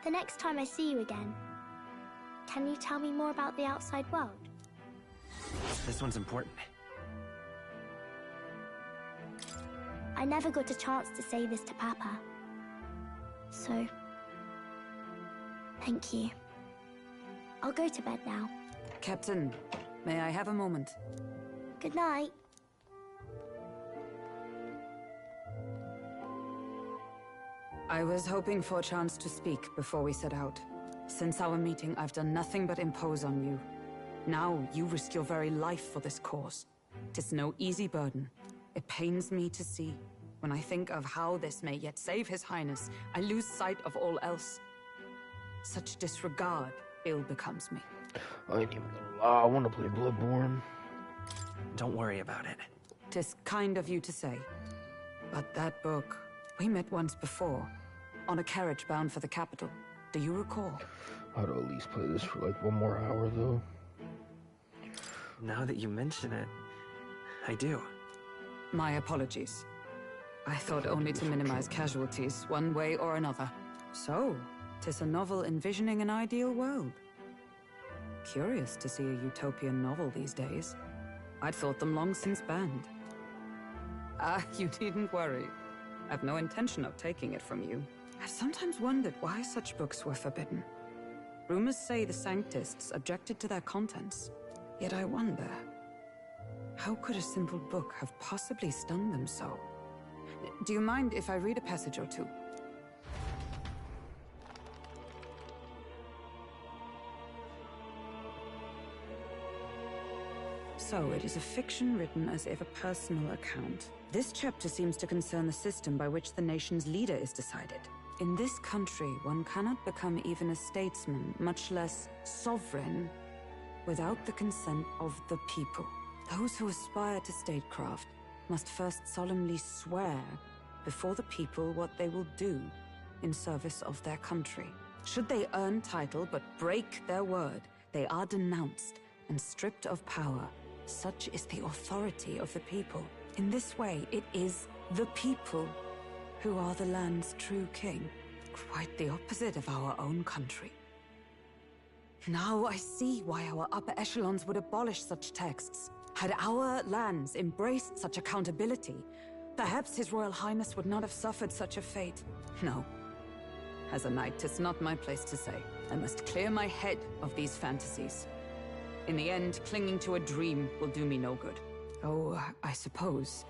The next time I see you again. Can you tell me more about the outside world? This one's important. I never got a chance to say this to Papa. So... thank you. I'll go to bed now. Captain, may I have a moment? Good night. I was hoping for a chance to speak before we set out. Since our meeting, I've done nothing but impose on you. Now, you risk your very life for this cause. 'Tis no easy burden. It pains me to see. When I think of how this may yet save His Highness, I lose sight of all else. Such disregard ill becomes me. I ain't even gonna lie, I wanna play Bloodborne. Don't worry about it. 'Tis kind of you to say. But that book, we met once before, on a carriage bound for the capital. Do you recall? I'd at least play this for like one more hour though. Now that you mention it, I do. My apologies. I thought only to minimize casualties, one way or another. So, 'tis a novel envisioning an ideal world. Curious to see a utopian novel these days. I'd thought them long since banned. You needn't worry. I've no intention of taking it from you. I've sometimes wondered why such books were forbidden. Rumors say the Sanctists objected to their contents. Yet I wonder, how could a simple book have possibly stunned them so? Do you mind if I read a passage or two? So, it is a fiction written as if a personal account. This chapter seems to concern the system by which the nation's leader is decided. In this country, one cannot become even a statesman, much less sovereign, without the consent of the people. Those who aspire to statecraft must first solemnly swear before the people what they will do in service of their country. Should they earn title but break their word, they are denounced and stripped of power. Such is the authority of the people. In this way, it is the people who are the land's true king. Quite the opposite of our own country. Now I see why our upper echelons would abolish such texts. Had our lands embraced such accountability, perhaps His Royal Highness would not have suffered such a fate. No. As a knight, 'tis not my place to say. I must clear my head of these fantasies. In the end, clinging to a dream will do me no good. Oh, I suppose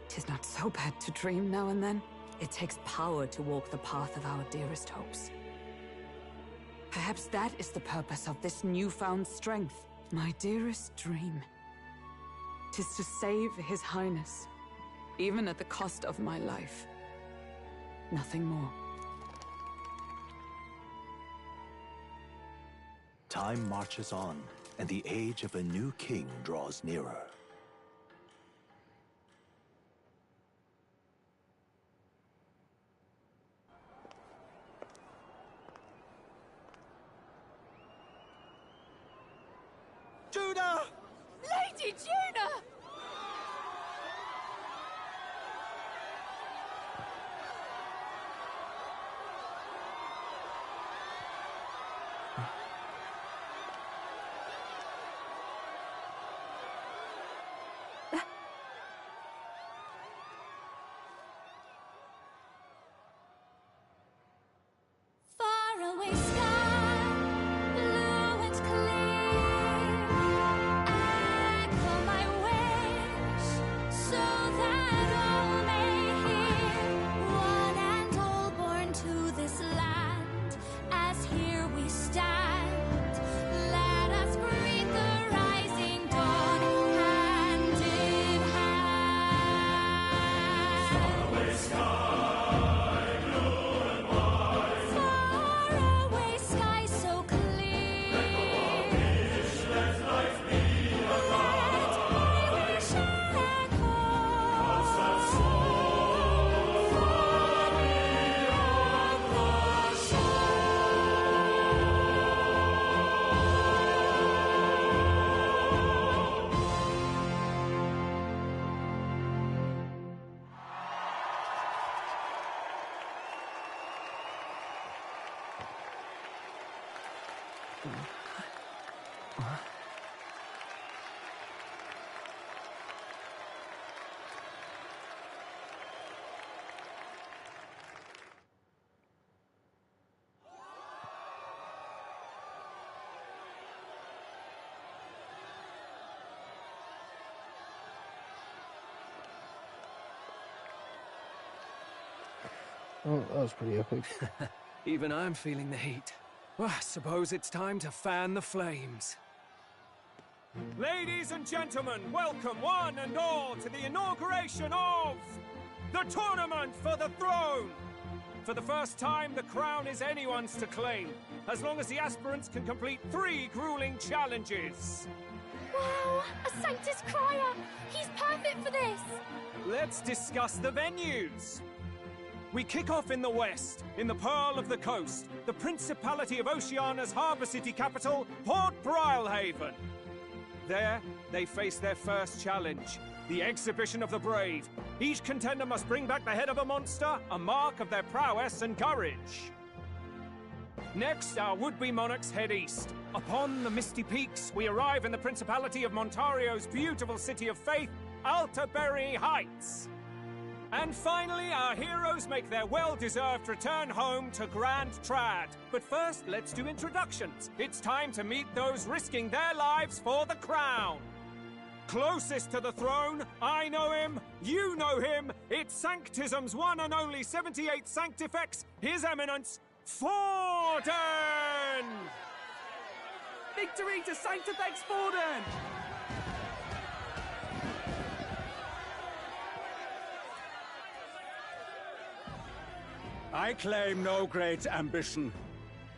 'tis not so bad to dream now and then. It takes power to walk the path of our dearest hopes. Perhaps that is the purpose of this newfound strength. My dearest dream. 'Tis to save His Highness, even at the cost of my life. Nothing more. Time marches on, and the age of a new king draws nearer. Juna! Lady Juna! Oh, that was pretty epic. Even I'm feeling the heat. Well, I suppose it's time to fan the flames. Ladies and gentlemen, welcome one and all to the inauguration of the Tournament for the Throne! For the first time, the crown is anyone's to claim, as long as the aspirants can complete 3 grueling challenges. Wow, a Sanctus Crier! He's perfect for this! Let's discuss the venues. We kick off in the west, in the Pearl of the Coast, the Principality of Oceania's harbour city capital, Port Brilehaven. There, they face their first challenge, the Exhibition of the Brave. Each contender must bring back the head of a monster, a mark of their prowess and courage. Next, our would-be monarchs head east. Upon the misty peaks, we arrive in the Principality of Montario's beautiful city of faith, Altaberry Heights. And finally, our heroes make their well-deserved return home to Grand Trad. But first, let's do introductions. It's time to meet those risking their lives for the crown. Closest to the throne, I know him, you know him. It's Sanctism's one and only 78 Sanctifex, His Eminence, Forden! Victory to Sanctifex Forden! I claim no great ambition,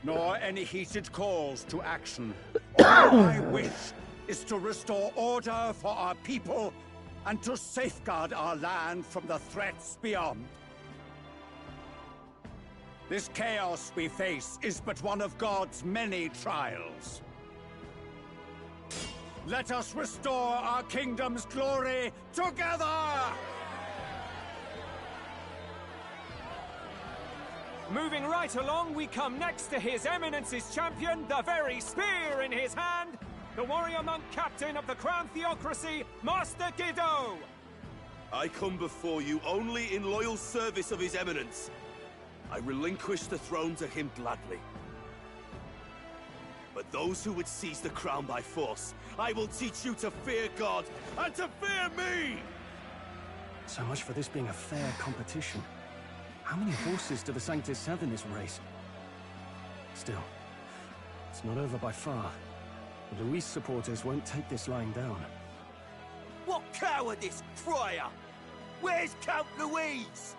nor any heated calls to action. All I wish is to restore order for our people and to safeguard our land from the threats beyond. This chaos we face is but one of God's many trials. Let us restore our kingdom's glory together! Moving right along, we come next to His Eminence's champion, the very spear in his hand, the warrior monk captain of the Crown Theocracy, Master Guido! I come before you only in loyal service of His Eminence. I relinquish the throne to him gladly. But those who would seize the crown by force, I will teach you to fear God and to fear me! So much for this being a fair competition. How many horses do the Sanctus have in this race? Still, it's not over by far. The Luis supporters won't take this lying down. What cowardice, Friar! Where's Count Louise?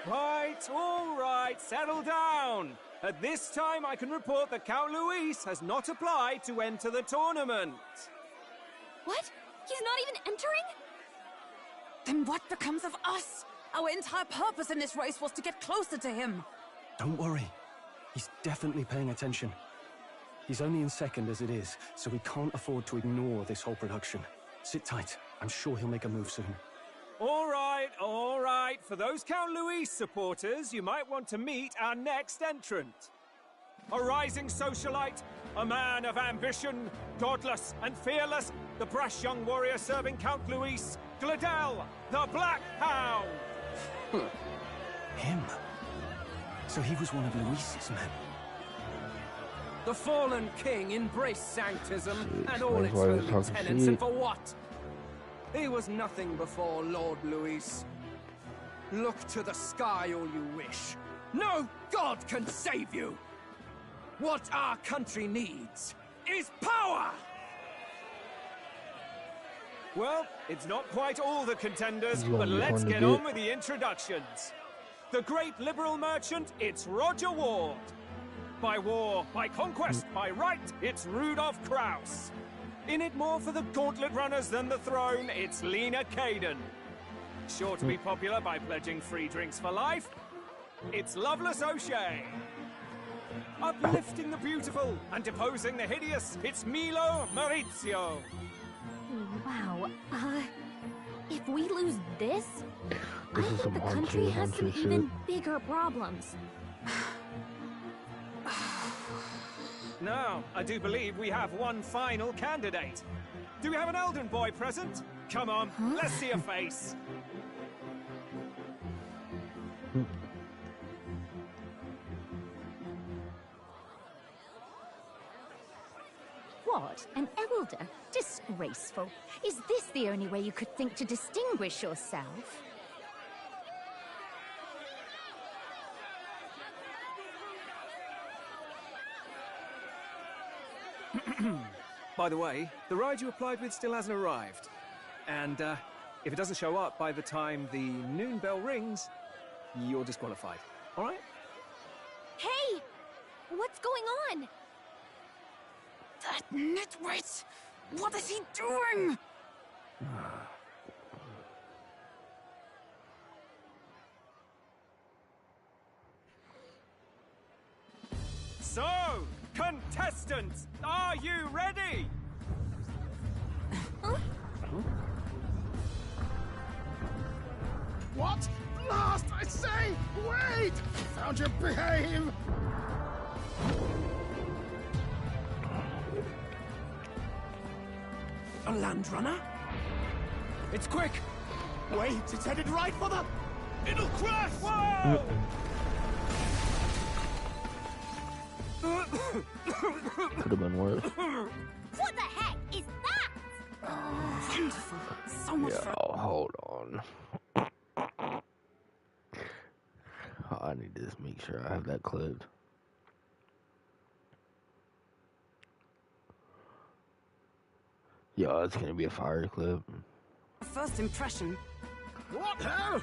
Right, all right, settle down. At this time, I can report that Count Luis has not applied to enter the tournament. What? He's not even entering? Then what becomes of us? Our entire purpose in this race was to get closer to him. Don't worry. He's definitely paying attention. He's only in second as it is, so we can't afford to ignore this whole production. Sit tight. I'm sure he'll make a move soon. All right, all right. For those Count Luis supporters, you might want to meet our next entrant. A rising socialite, a man of ambition, godless and fearless, the brash young warrior serving Count Luis, Gladel, the Black Hound. Him? So he was one of Luis's men. The fallen king embraced Sanctism and all its why holy he's talking tenets, shit. and for what? He was nothing before Lord Luis. Look to the sky all you wish. No god can save you! What our country needs is power! Well, it's not quite all the contenders, He's gonna but be let's fun to get get. on with the introductions. The great liberal merchant, it's Roger Ward. By war, by conquest, by right, it's Rudolph Kraus. In it more for the gauntlet runners than the throne, it's Lena Caden. Sure to be popular by pledging free drinks for life, it's Loveless O'Shea. Uplifting the beautiful and deposing the hideous, it's Milo Maurizio. Wow, If we lose this, I This is think some the country Hunter has some Hunter even shit. bigger problems. Now, I do believe we have one final candidate. Do we have an Elden boy present? Come on, let's see a face. What? An elder? Disgraceful. Is this the only way you could think to distinguish yourself? By the way, the ride you applied with still hasn't arrived. And if it doesn't show up by the time the noon bell rings, you're disqualified. All right? Hey! What's going on? That nitwit! What is he doing? So, contestants, are you ready? What? Blast, I say! Wait! Found you, behave! A land runner? It's quick! Wait, it's headed right for the... It'll crash! Whoa! Could have been worse. What the heck is that? Oh, wonderful. So much Yeah, hold on. I need to just make sure I have that clipped. Yo, it's gonna be a fire clip. First impression. What ho?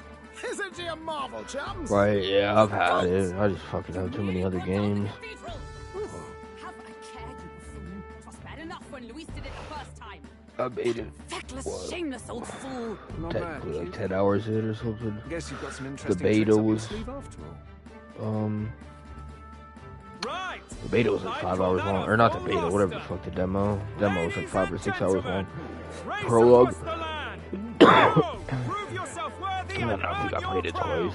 Isn't she a marvel, chums? Right, yeah, I've had it. I just fucking have too many other games. Have a care, you fool. It was bad enough when Luis did it the first time. I made it. Feckless, What? shameless old fool. Technically like 10 hours in or something. I guess you've got some The interesting beta tricks up your was sleeve after all. Right. The beta was like 5 hours long, or not the beta, whatever the fuck the demo. Demo was like 5 or 6 hours long. Prologue. Prove yourself worthy And then I think I played it twice.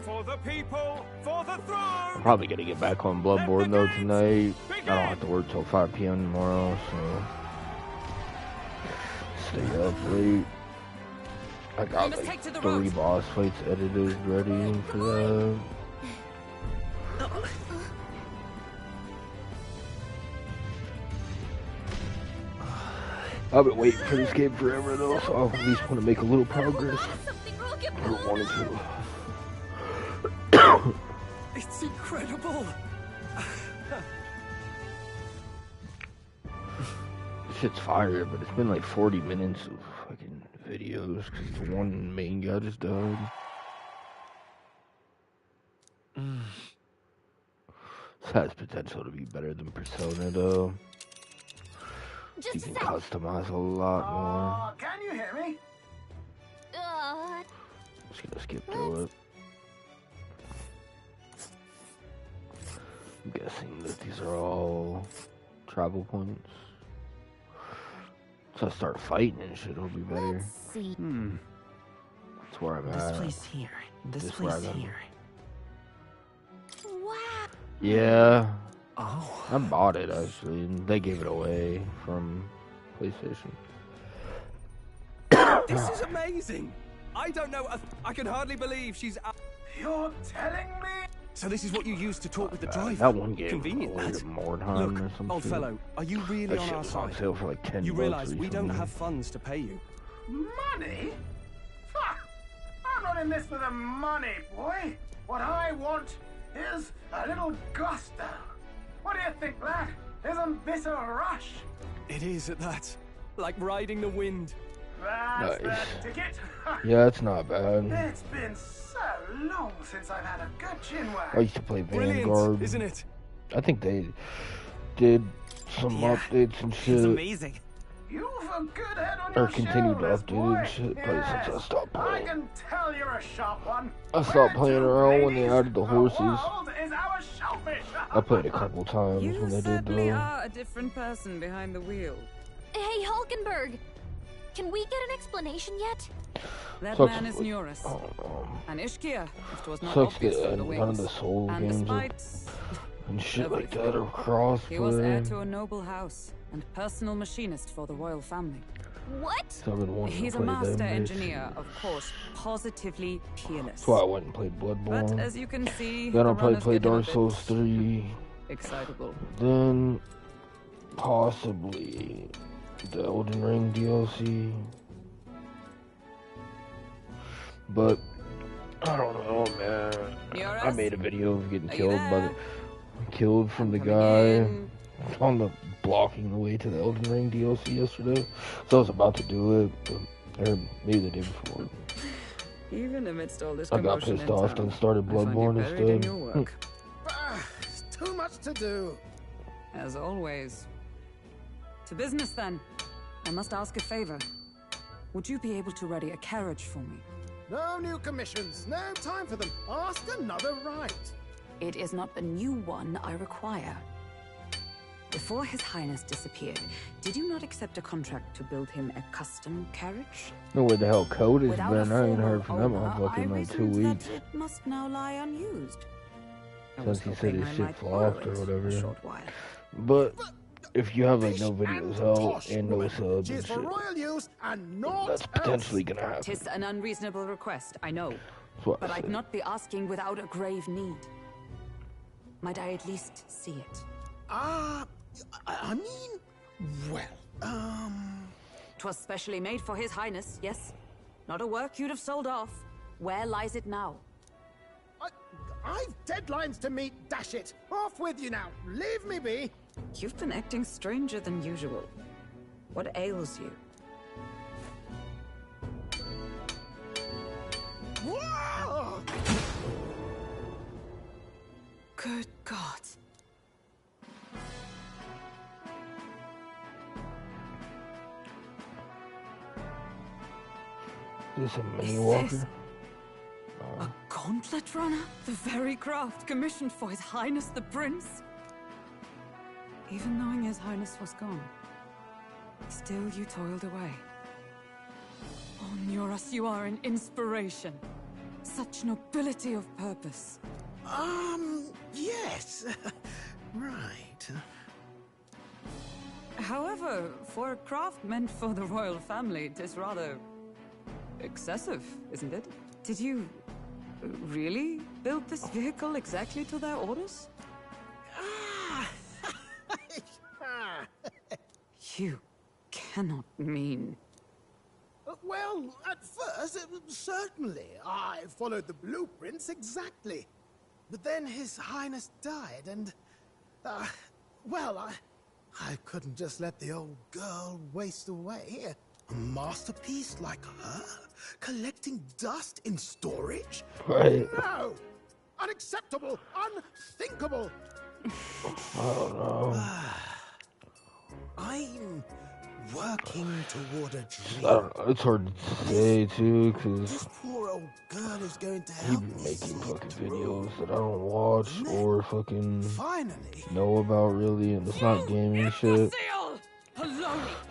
For the people, for the throne. I'm probably gonna get back on Bloodborne though tonight. I don't have to work till 5 p.m. tomorrow, so stay up late. I got like 3 boss fights edited ready for that. I've been waiting for this game forever though, so I at least want to make a little progress. Or wanted to. It's incredible. Shit's fire, but it's been like 40 minutes of fucking videos because the one main guy just died. This has potential to be better than Persona though. You can customize a lot more. Can you hear me? Just gonna skip through it. I'm guessing that these are all travel points. So I start fighting and shit, it'll be better. Let's see. That's where I'm This at. place here. This Just where place I'm at. here. Wow. Yeah. Oh. I bought it actually, and they gave it away from PlayStation. This is amazing. I don't know. I can hardly believe she's. You're telling me? So this is what you used to talk with the driver. That one game, Convenient, lad. more time Look, or something. old fellow, are you really That on shit our was on side? sale for like 10 You bucks realize we don't recently. have funds to pay you. Money? Ha! I'm not in this for the money, boy. What I want is a little gusto. What do you think, lad? Isn't this a rush? It is at that. Like riding the wind. That's Nice. the ticket. Yeah, it's not bad. It's been so long since I've had a good chin wag. I used to play Brilliant, Vanguard. isn't it? I think they did some updates and shit. It's amazing. You've a good head on Or your continued to shoulders, update boy. and shit, but Yes. since I stopped I playing. can tell you're a sharp one. I stopped playing around when they added the horses. World is our shellfish. I played a couple times You when they did certainly though. are a different person behind the wheel. Hey, Hulkenberg. Can we get an explanation yet? That Sucks, man is Neurus. And Ishkia, if it was not sucks obvious that from the none of wings. the Soul And games despite and shit like everything, that are crossplay. he was heir to a noble house and personal machinist for the royal family. What? So I've been wanting He's to a play master them, engineer, of course, positively peerless. That's why I went and played Bloodborne. But as you can see, Then I'll the probably runners play get him a Dark bit Souls 3. excitable. Then possibly the Elden Ring DLC. But I don't know, man. I made a video of getting killed from the guy on the blocking the way to the Elden Ring DLC yesterday. So I was about to do it, or maybe the day before. Even amidst all this I got commotion pissed in off town, and started I find you Bloodborne buried in instead. your work. It's too much to do. As always. To business then. I must ask a favor. Would you be able to ready a carriage for me? No new commissions. No time for them. Ask another right. It is not a new one I require. Before His Highness disappeared, did you not accept a contract to build him a custom carriage? Know where the hell Code has Without been. a I ain't heard from formal that owner, motherfucker in I like 2 reasoned weeks. that it must now lie unused. I Since was he said hoping his I shit might borrow flopped or it whatever. a short while. But if you have like no videos out and no subs She and is for shit, royal use and not that's potentially gonna happen. Tis an unreasonable request, I know. That's what But I I'd said. not be asking without a grave need. Might I at least see it? I mean, well, 'Twas specially made for His Highness, yes? Not a work you'd have sold off. Where lies it now? I've deadlines to meet, dash it. Off with you now. Leave me be. You've been acting stranger than usual. What ails you? Whoa! Good God. Is this a mini Is walker? this a gauntlet runner? The very craft commissioned for His Highness the Prince? Even knowing His Highness was gone, still you toiled away. Oh, Neurus, you are an inspiration. Such nobility of purpose. Yes. Right. However, for a craft meant for the royal family, it is rather excessive, isn't it? Did you really build this vehicle exactly to their orders? You cannot mean... Well, at first, certainly. I followed the blueprints exactly. But then His Highness died, and... well, I couldn't just let the old girl waste away. A masterpiece like her? Collecting dust in storage? Right. No! Unacceptable! Unthinkable! I don't know. I'm working toward a I dream. don't know. It's hard to say too, cause Poor old girl is going to he help be me making see fucking it through. videos that I don't watch or fucking Finally. know about really, and it's not gaming shit.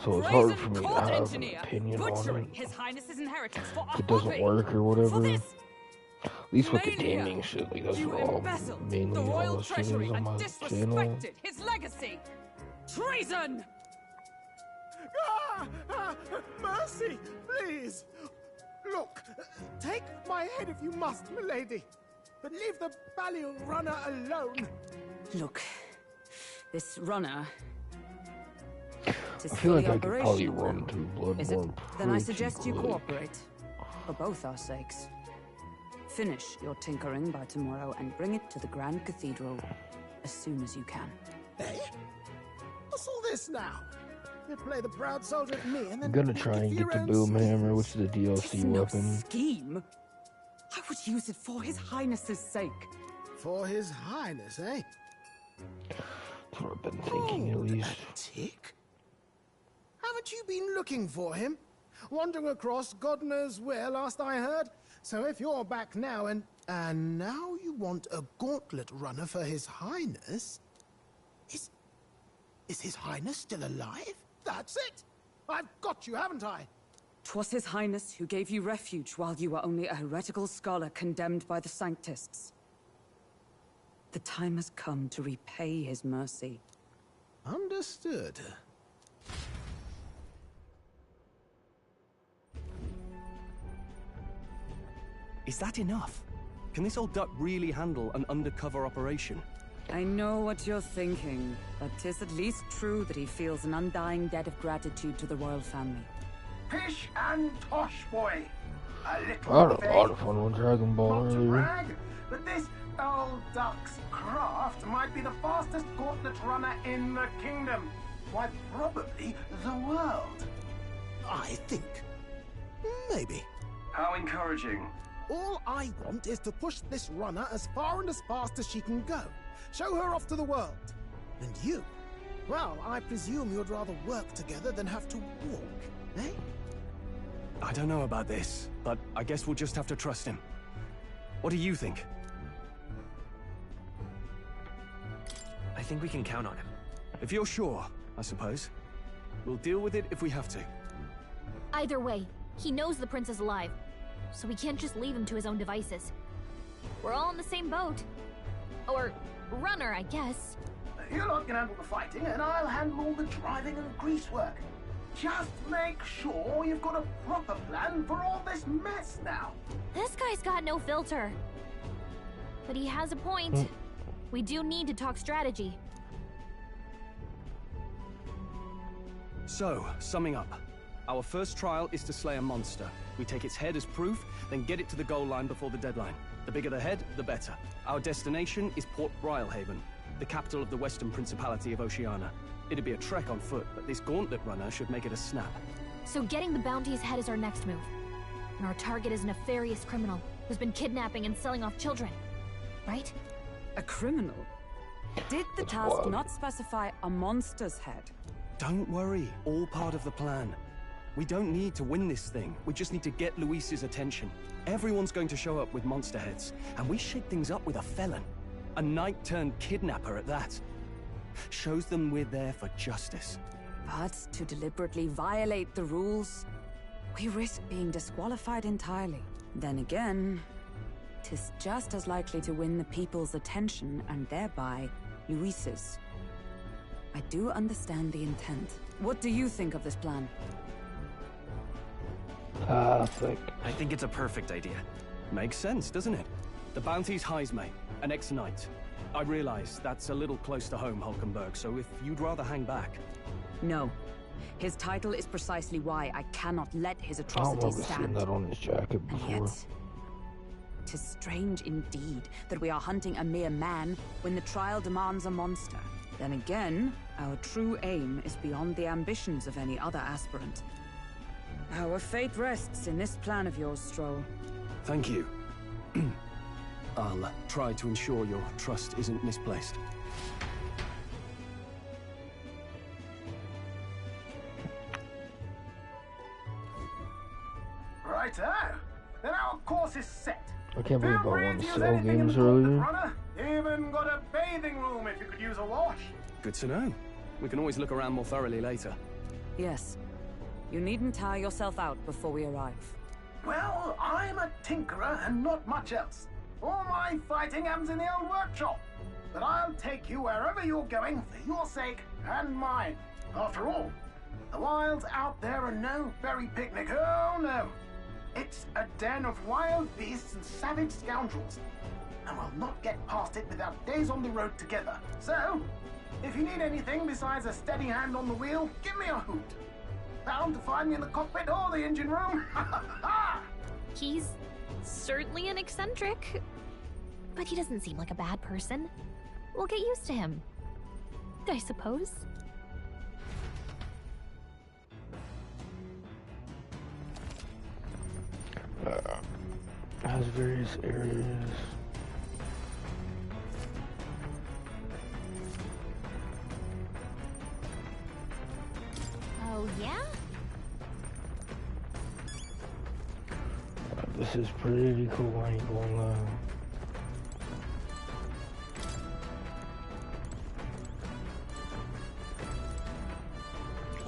So it's hard for me to have an opinion on it. His Highness's inheritance for If it doesn't work or whatever. At least with the Mania! gaming shit, like that's You what all embezzled mainly the all royal the shit treasury is on and my channel. disrespected his legacy. Treason! Mercy, please. Look, take my head if you must, milady. But leave the Balliol runner alone. Look, this runner... I feel like I could probably run through Is it? Bloodborne Then I pretty suggest you quick. cooperate. For both our sakes. Finish your tinkering by tomorrow and bring it to the Grand Cathedral as soon as you can. Eh? What's all this now? You play the proud soldier of me and then I'm gonna try and get the Boomhammer, which is the DLC weapon. Scheme? I would use it for His Highness's sake. For His Highness, eh? That's what I've been thinking, at least. Tick? Haven't you been looking for him? Wandering across God knows where, last I heard. So if you're back now and now you want a gauntlet runner for His Highness? Is His Highness still alive? That's it! I've got you, haven't I? 'Twas His Highness who gave you refuge while you were only a heretical scholar condemned by the Sanctists. The time has come to repay his mercy. Understood. Is that enough? Can this old duck really handle an undercover operation? I know what you're thinking, but 'tis at least true that he feels an undying debt of gratitude to the royal family. Pish and tosh, boy. A little I had a lot of fun with Dragon Ball not to earlier. brag, but this old duck's craft might be the fastest gauntlet runner in the kingdom. Why, probably the world. I think. Maybe. How encouraging. All I want is to push this runner as far and as fast as she can go. Show her off to the world. And you? Well, I presume you'd rather work together than have to walk, eh? I don't know about this, but I guess we'll just have to trust him. What do you think? I think we can count on him. If you're sure, I suppose. We'll deal with it if we have to. Either way, he knows the prince is alive, so we can't just leave him to his own devices. We're all in the same boat. Or runner, I guess. You lot can handle the fighting, and I'll handle all the driving and grease work. Just make sure you've got a proper plan for all this mess now. This guy's got no filter. But he has a point. We do need to talk strategy. So, summing up. Our first trial is to slay a monster. We take its head as proof, then get it to the goal line before the deadline. The bigger the head, the better. Our destination is Port Brylehaven, the capital of the Western Principality of Oceania. It'd be a trek on foot, but this gauntlet runner should make it a snap. So getting the bounty's head is our next move. And our target is a nefarious criminal who's been kidnapping and selling off children. Right? A criminal? Did the task not specify a monster's head? Don't worry, all part of the plan. We don't need to win this thing. We just need to get Luis's attention. Everyone's going to show up with monster heads, and we shake things up with a felon. A knight-turned-kidnapper at that. Shows them we're there for justice. But to deliberately violate the rules, we risk being disqualified entirely. Then again, 'tis just as likely to win the people's attention and thereby Luis's. I do understand the intent. What do you think of this plan? I think it's a perfect idea. Makes sense, doesn't it? The bounty's Heisme, an ex-knight. I realize that's a little close to home, Hulkenberg, so if you'd rather hang back... No. His title is precisely why I cannot let his I atrocities remember seeing stand. that on his jacket before. And yet, 'tis strange indeed that we are hunting a mere man when the trial demands a monster. Then again, our true aim is beyond the ambitions of any other aspirant. Our fate rests in this plan of yours, Stroll. Thank you. I'll try to ensure your trust isn't misplaced. Righto. Then our course is set. I can't believe I Feel free wanted to to use sell anything in games the gauntlet earlier. runner. Even got a bathing room if you could use a wash. Good to know. We can always look around more thoroughly later. Yes. You needn't tire yourself out before we arrive. Well, I'm a tinkerer and not much else. All my fighting happens in the old workshop. But I'll take you wherever you're going for your sake and mine. After all, the wilds out there are no berry picnic. Oh no. It's a den of wild beasts and savage scoundrels. And we'll not get past it without days on the road together. So, if you need anything besides a steady hand on the wheel, give me a hoot. Bound to find me in the cockpit or the engine room. He's certainly an eccentric, but he doesn't seem like a bad person. We'll get used to him, I suppose. Has various areas. Oh, yeah? This is pretty cool, I ain't gonna lie.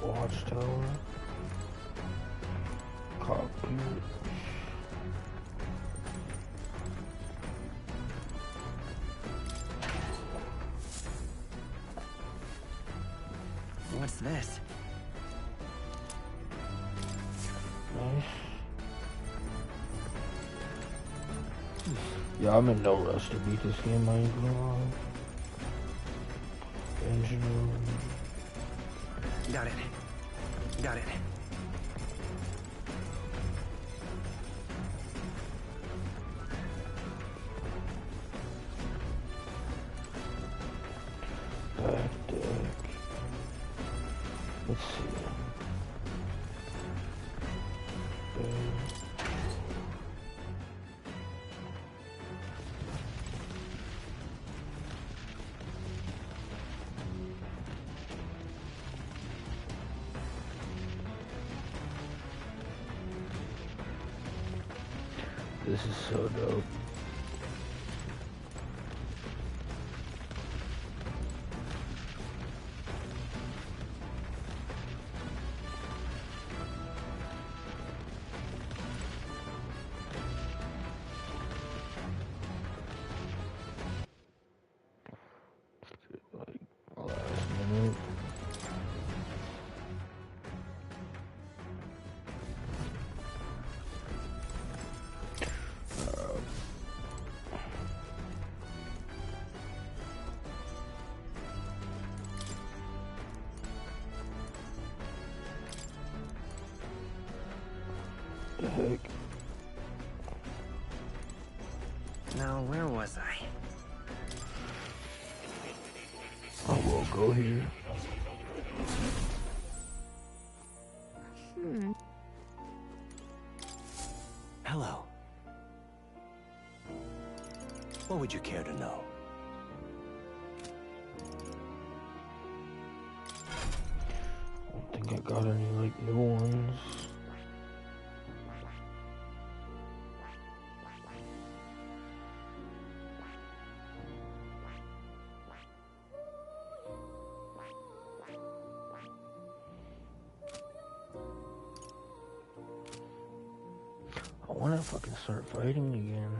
Watchtower. cockpit. What's this? Nice. Yeah, I'm in no rush to beat this game, I ain't gonna lie. Engine. Got it. Got it. Back deck. Let's see. This is so dope. Like last minute. The heck? Now, where was I? I will go here. Hello. What would you care to know? I don't think I got any like new ones. I wanna fucking start fighting again.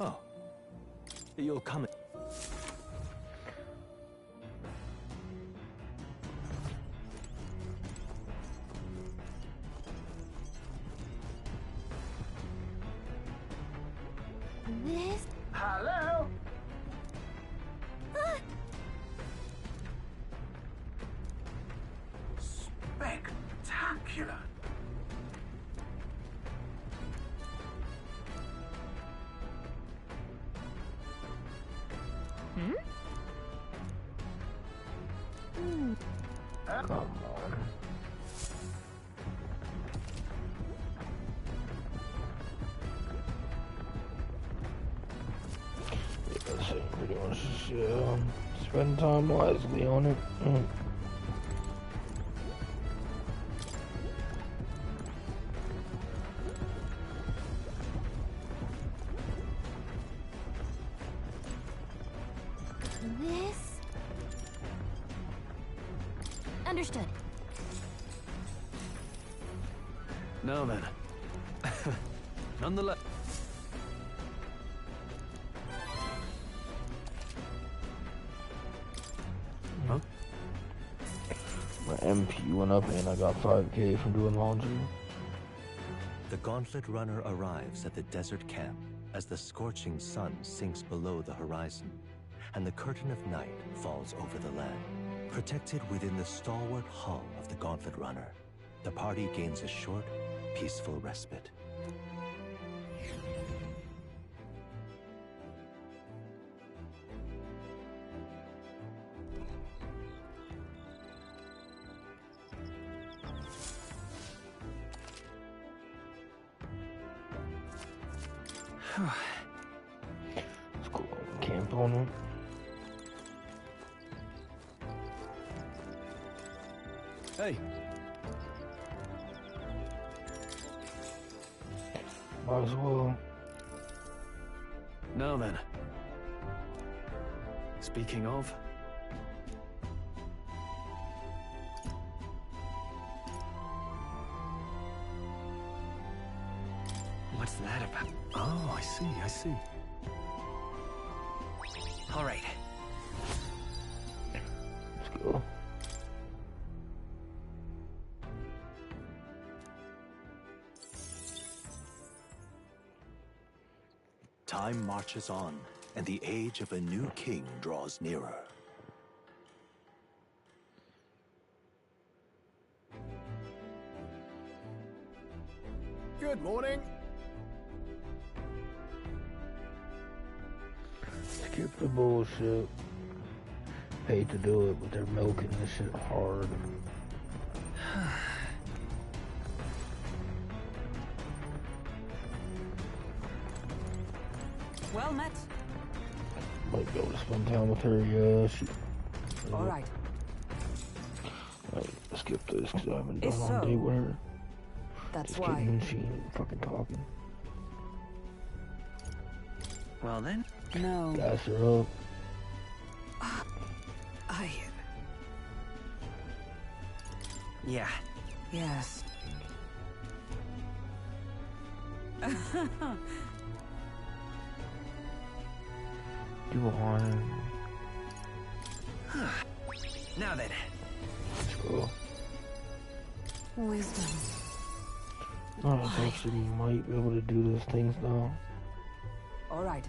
Oh. You'll come. This? Hello? Spectacular. Come on. Yeah, so pretty much just spend time wisely on it. This? Understood. Now then. Nonetheless. Huh? My MP went up and I got 5K from doing laundry. The Gauntlet Runner arrives at the desert camp as the scorching sun sinks below the horizon, and the curtain of night falls over the land. Protected within the stalwart hull of the Gauntlet Runner, the party gains a short, peaceful respite. It's cool. Camp on it. Hey. Might as well. Now then. Speaking of. What's that about? Oh, I see. All right. Let's go. Time marches on, and the age of a new king draws nearer. Good morning. Skip the bullshit. Hate to do it, but they're milking this shit hard. Well met. Might be able to spend time with her, yeah. All right. Alright, skip this because I haven't If done on so, date with her. That's Just why. kidding, she ain't fucking talking. Well then. No. Gas her up. Yeah. Yes. Do on. Now then. Let's go. Wisdom. I actually might be able to do those things now. All right.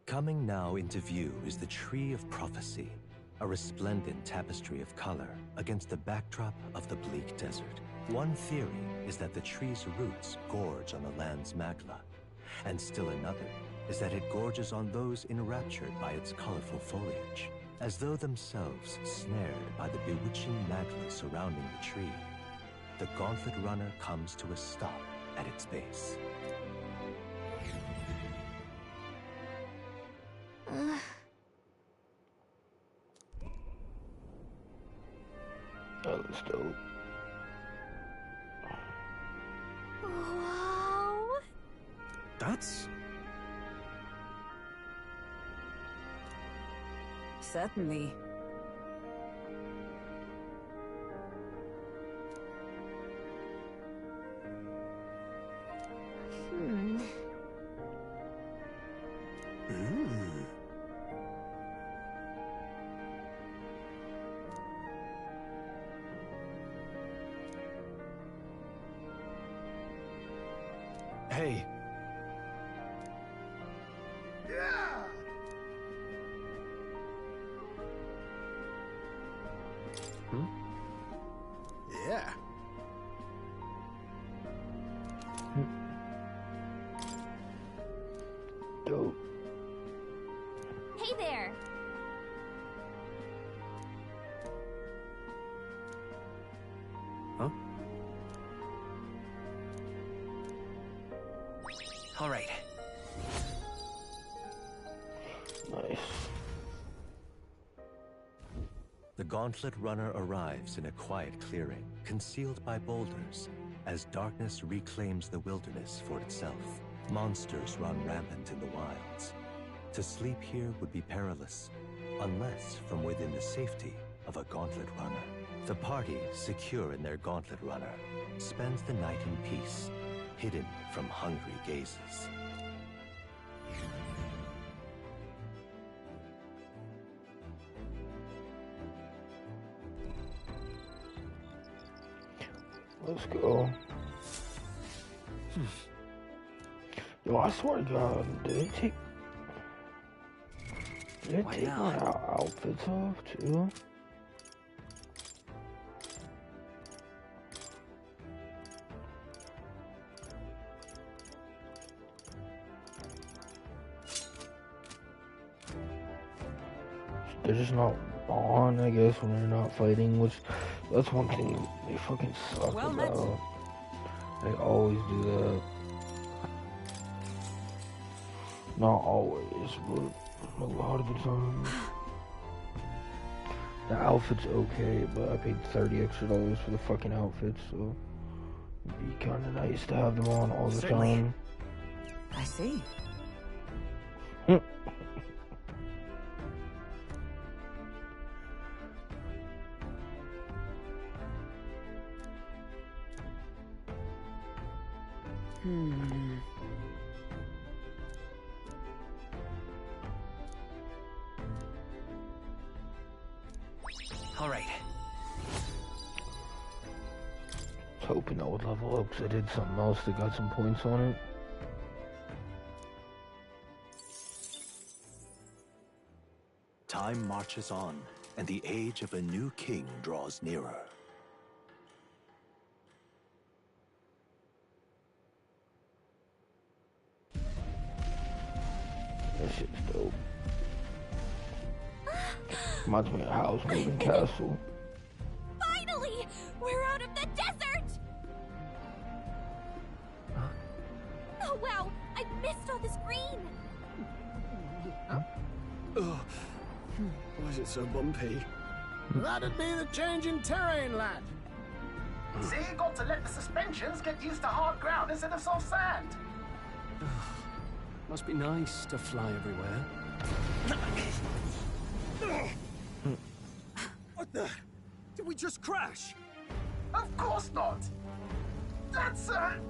Coming now into view is the Tree of Prophecy, a resplendent tapestry of color against the backdrop of the bleak desert. One theory is that the tree's roots gorge on the land's magla, and still another is that it gorges on those enraptured by its colorful foliage, as though themselves snared by the bewitching magla surrounding the tree. The Gauntlet Runner comes to a stop at its base. That looks dope. Wow. That's... Certainly. Hey. Yeah. Yeah. Dope. Hey there. Huh? All right. Nice. The Gauntlet Runner arrives in a quiet clearing, concealed by boulders, as darkness reclaims the wilderness for itself. Monsters run rampant in the wilds. To sleep here would be perilous, unless from within the safety of a Gauntlet Runner. The party, secure in their Gauntlet Runner, spends the night in peace, hidden from hungry gazes. Let's go. Yo, I swear to God, did they take my outfits off too? They're just not on, I guess, when they're not fighting, which that's one thing they fucking suck about. They always do that. Not always, but a lot of the time. The outfit's okay, but I paid $30 extra for the fucking outfits, so it'd be kinda nice to have them on all the time. I see. All right. I was hoping that would level up because I did something else that got some points on it. Time marches on, and the age of a new king draws nearer. That shit's dope. Reminds me of House Moving Castle. Finally! We're out of the desert! Oh wow, I missed all this green! Oh. Why is it so bumpy? That'd be the change in terrain, lad. See, you got to let the suspensions get used to hard ground instead of soft sand. Must be nice to fly everywhere. What the? Did we just crash? Of course not. That's a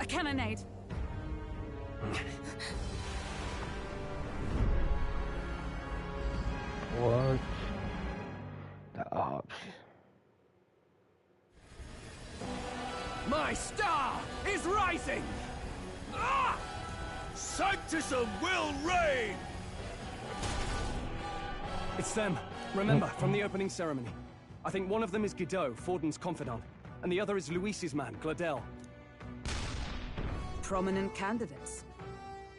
cannonade. What? The ops. My star is rising! Ah! Sanctism will reign! It's them. Remember, from the opening ceremony. I think one of them is Guido, Forden's confidant, and the other is Luis's man, Gladel. Prominent candidates.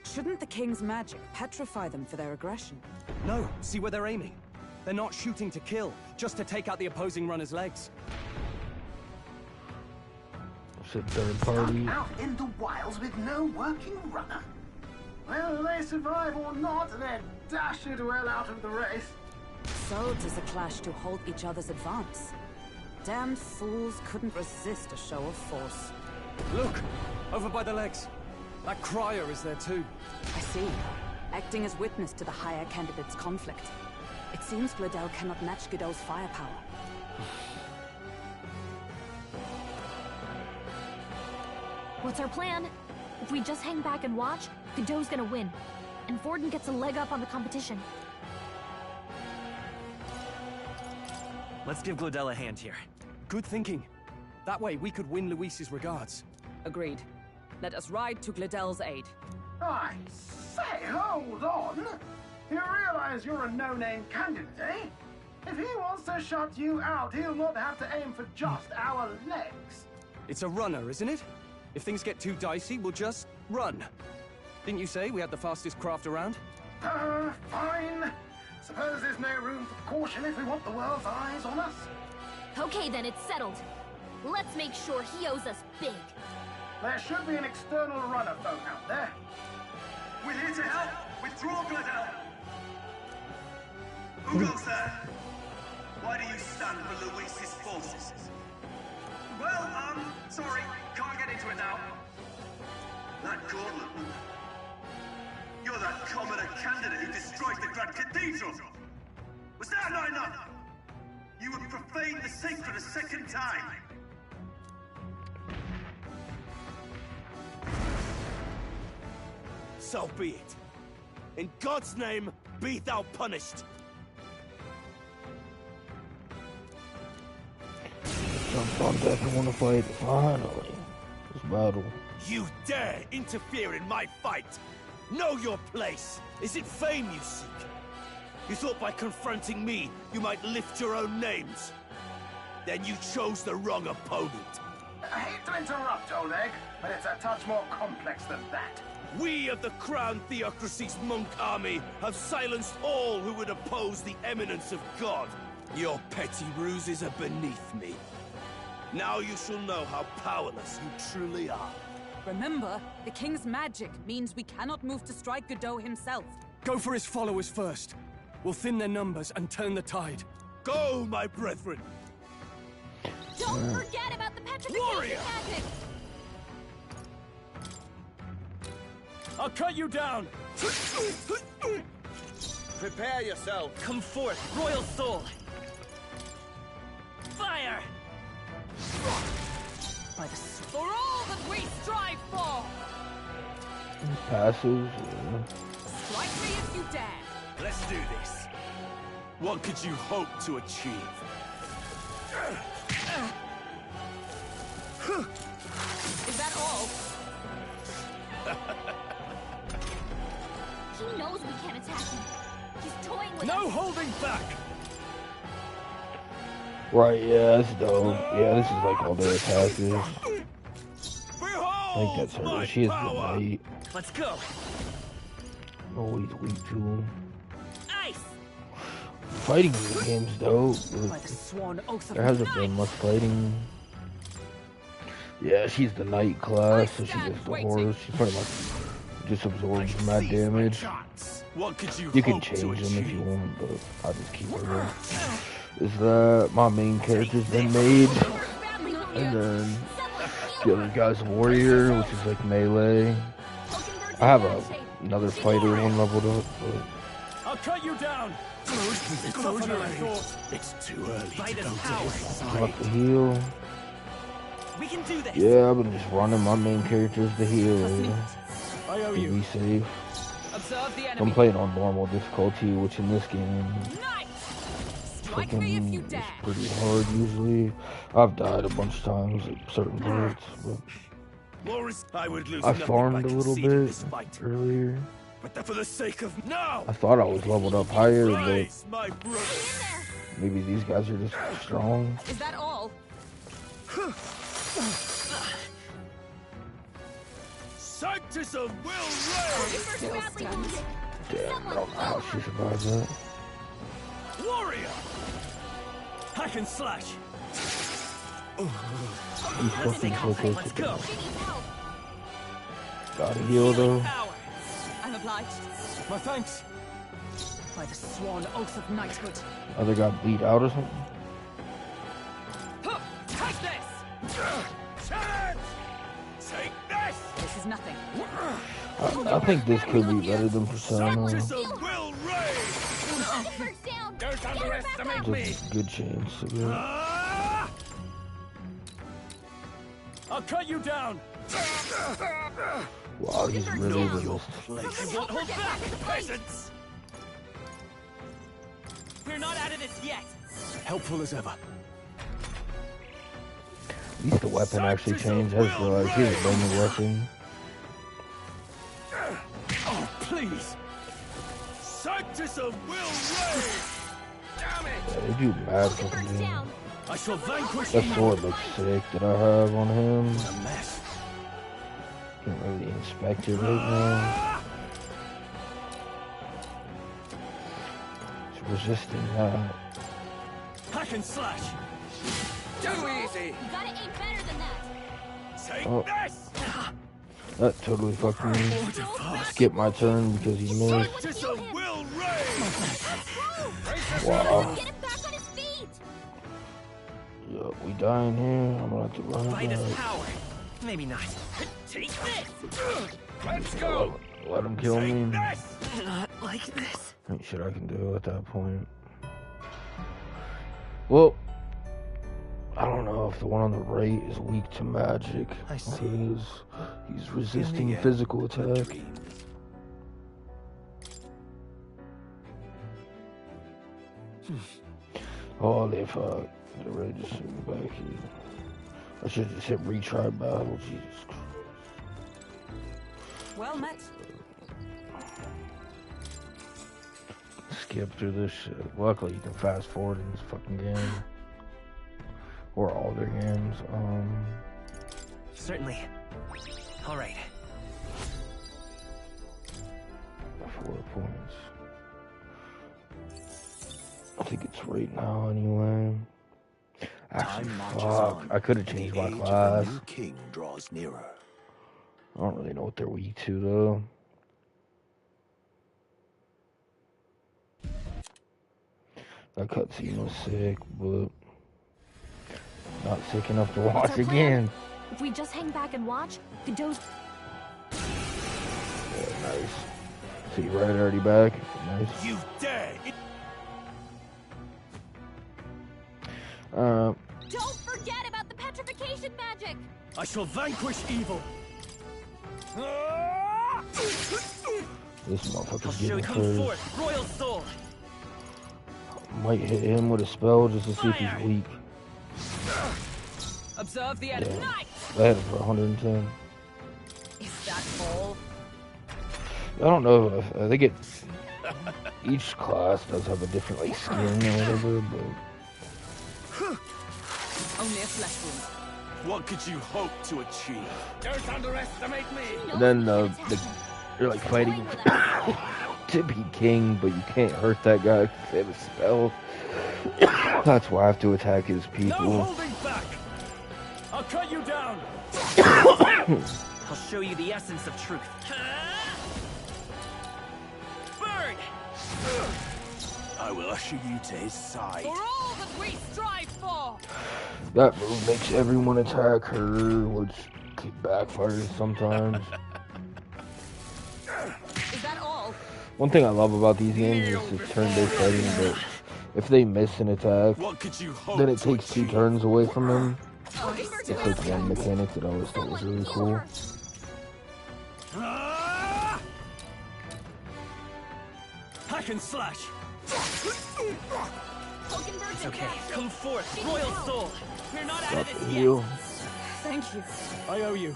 Shouldn't the king's magic petrify them for their aggression? No, see where they're aiming. They're not shooting to kill, just to take out the opposing runner's legs. It's a third party. Out in the wilds with no working runner. Whether they survive or not, they're dashed well out of the race. So 'tis a clash to halt each other's advance. Damned fools couldn't resist a show of force. Look! Over by the legs. That crier is there too. I see. Acting as witness to the higher candidate's conflict. It seems Gladel cannot match Guido's firepower. What's our plan? If we just hang back and watch, Guido's gonna win. And Forden gets a leg up on the competition. Let's give Gladel a hand here. Good thinking. That way we could win Luis's regards. Agreed. Let us ride to Gladel's aid. I say, hold on. You realize you're a no-name candidate, eh? If he wants to shut you out, he'll not have to aim for just our legs. It's a runner, isn't it? If things get too dicey, we'll just run. Didn't you say we had the fastest craft around? Fine. Suppose there's no room for caution if we want the world's eyes on us. Okay then, it's settled. Let's make sure he owes us big. There should be an external runner folk out there. We're here to help! Withdraw, Gladel! Who goes there? Why do you stand for Luis's forces? Well, sorry, can't get into it now. That gauntlet. You're that commoner candidate who destroyed the Grand Cathedral! Was that not enough? You would profane the sacred a second time! So be it. In God's name, be thou punished! Jumped on deck and want to fight. Finally. This battle. You dare interfere in my fight! Know your place! Is it fame you seek? You thought by confronting me, you might lift your own names? Then you chose the wrong opponent. I hate to interrupt, old egg, but it's a touch more complex than that. We of the Crown Theocracy's monk army have silenced all who would oppose the eminence of God. Your petty ruses are beneath me. Now you shall know how powerless you truly are. Remember, the king's magic means we cannot move to strike Guido himself. Go for his followers first. We'll thin their numbers and turn the tide. Go, my brethren! Don't forget about the petrification magic! I'll cut you down! Prepare yourself! Come forth, royal soul! Fire! By the For all that we strive for! Passive. Strike me if you dare! Let's do this. What could you hope to achieve? Is that all? He knows we can't attack him. He's toying with us. No holding back! Right, yeah, that's dope. Yeah, this is like all their attackers. I think that's her. She is the knight. Let's go. Oh, he's weak to him. Ice. Fighting in the game's dope. There hasn't been much fighting. Yeah, she's the knight class, so she gets the horse. She pretty much just absorbs mad damage. You can change them if you want, but I'll just keep her. Is that my main character's been made? And then the other guy's a warrior, which is like melee. I have another fighter one leveled up, but I'll cut you down. It's too early to go to got the heal. We can do this. Yeah, I've been just running my main character as the healer. To be safe. I'm playing on normal difficulty, which in this game fucking is pretty hard usually. I've died a bunch of times at certain parts, but I farmed a little bit earlier. But for the sake of no, I thought I was leveled up higher, but maybe these guys are just strong. Is that all? Sanctus of Will Reign! Damn, I don't know how she survived that. Warrior! Hack and slash! He's fucking so close to death. Gotta heal though. I'm obliged. My thanks. By the sworn oath of knighthood. Other guy bleed out or something? Take this! Take this! This is nothing. I think this could be better than Persona. Sanctus of Will Reign! Don't underestimate me! There's a good chance of it. I'll cut you down! Wow, he's really resistant. Won't hold back, peasants! We're not out of this yet. Helpful as ever. At least the weapon actually changed. I just realized he has a brand new weapon. Oh, please! Sanctus of Will Reign! Damn it! Yeah, they do mad fucking damage. I shall vanquish That sword looks sick that I have on him. a mess. Can't really inspect it right now. It's resisting that. Hack and slash! Too easy! You gotta aim better than that. Take Oh. this! That totally fucked me. Skip my turn because he missed. Sanctus of Will Reign! Wow. Get him back on his feet. Yup, we dying here. I'm gonna have to run By it this back. power. Maybe not. Take this! Let's go! Let him kill me. Not like this. Ain't shit I can do at that point. Well, I don't know if the one on the right is weak to magic. I see. Because he's resisting physical attack. Oh, they fuck. They're ready to send me back here. I should just hit retry battle. Jesus Christ. Well met. Skip through this shit. Luckily, you can fast forward in this fucking game. Or all their games. Certainly. All right. 4 points. I think it's right now anyway. Actually, fuck. I could have changed my class. The new king draws nearer. I don't really know what they're weak to though. That cutscene was sick, but not sick enough to watch again. If we just hang back and watch, Godot's... Yeah, nice. See, right already back. Nice. You dare! Don't forget about the petrification magic! I shall vanquish evil. This motherfucker's I'll getting come first. forth, royal soul. Might hit him with a spell just to see if he's weak. Observe the enemy. Yeah. I had it for 110. Is that all? I don't know. I think each class does have a different like skin or whatever, but only a flesh wound. What could you hope to achieve? Don't underestimate me. and then you're like fighting to be king, but you can't hurt that guy if they have a spell. That's why I have to attack his people. No holding back. I'll cut you down. I'll show you the essence of truth. Burn! I will usher you to his side. For all that we strive for! That move makes everyone attack her, which backfires sometimes. Is that all? One thing I love about these games is it's turn-based fighting, but if they miss an attack, then it takes 2 turns away from them. It's like one mechanic that I always thought was really cool. Hack and slash. It's okay. Come forth, royal soul. We're not out of this Heal. yet. Thank you. I owe you.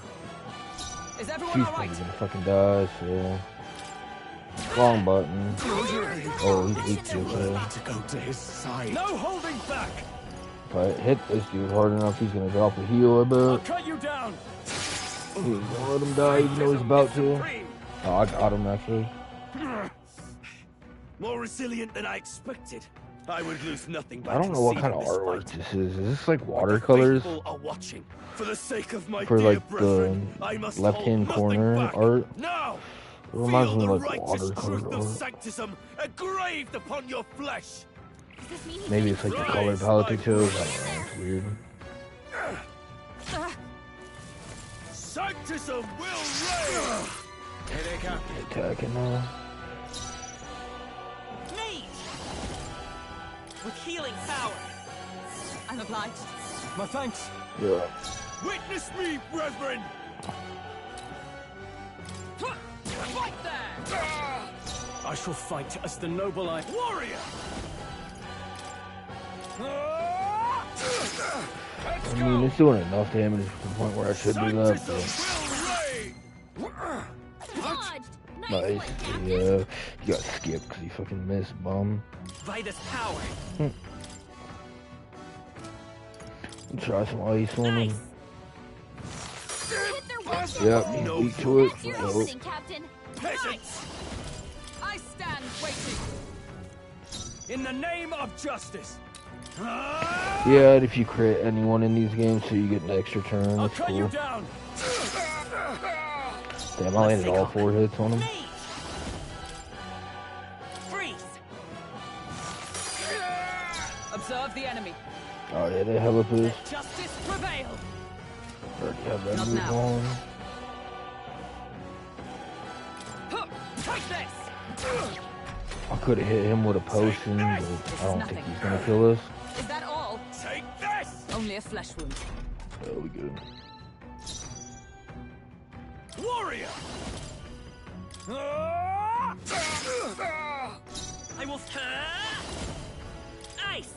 Is everyone She's alright? probably gonna fucking die, so... Wrong button. Oh, he's weak to it. To go to his side. No holding back. If I hit this dude hard enough, he's gonna drop a heal, I I'll bet. cut you down. He's gonna let him die even though he's about to. Oh, I got him actually. More resilient than I expected. I would lose nothing by I don't know what kind of artwork this is. Is this like watercolors? are watching. For the sake of my For dear like the brethren, I must left-hand hold corner nothing back. art? Now, It reminds feel me the of like righteous watercolor truth of art. sanctism engraved upon your flesh. Maybe it's like the color palette they chose. I don't know. It's weird. Sanctism will reign. Here they come. Attacking now. Me! With healing power. I'm obliged. My thanks. Yeah. Witness me, brethren. Fight there! I shall fight as the noble I... Warrior! I mean, it's doing enough damage to the point where I should do that. But... Nice. Yeah. You got skipped because you fucking missed, bum. By this power. Let's try some ice on him. Yep, he's weak to it. Your Oh. opening, Captain. Peasants! I stand waiting. In the name of justice. Yeah, and if you crit anyone in these games, so you get an extra turn. I'll That's cut you cool. down. Damn, I landed all 4 hits on him. Freeze! Observe the enemy. Oh yeah, they have a push. Justice prevail. Already have that Not move now. on. Take this! I could have hit him with a potion, but I don't think he's gonna kill us. Is that all? Take this! Only a flesh wound. Oh, we good. Warrior! I will... Ice!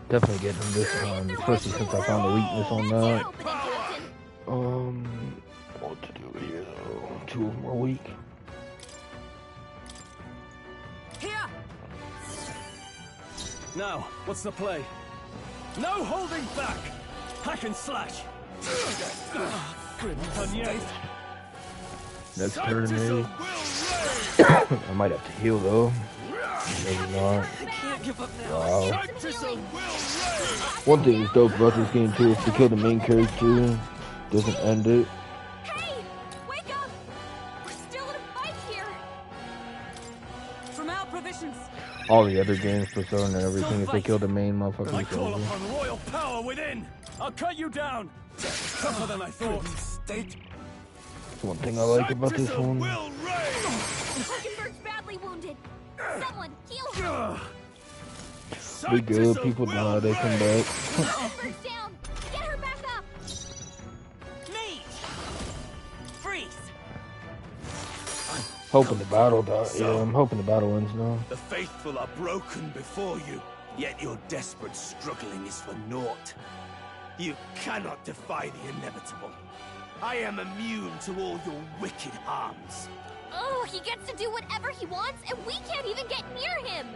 Definitely get him this time, especially since I found a weakness on that. What to do here though? 2 of them are weak. Here! Now, what's the play? No holding back. Hack and slash. Good done yet. Next turn, maybe. I might have to heal though. Maybe not. I can't give up now. Wow. One thing that's dope about this game too is to kill the main character doesn't end it. Hey! Wake up! We're still in a fight here! From our provisions. All the other games, Persona and everything, if they kill the main motherfucker, I it's call over. upon royal power within. I'll cut you down. Tougher than I thought. That's one thing I like about this one. Hulkenberg's badly wounded. Someone heal her! We good, people die, they come back. Hulkenberg's down! Get her back up! Me! Freeze! Hoping the battle yeah, I'm hoping the battle ends now. The faithful are broken before you, yet your desperate struggling is for naught. You cannot defy the inevitable. I am immune to all your wicked harms. Oh, he gets to do whatever he wants, and we can't even get near him!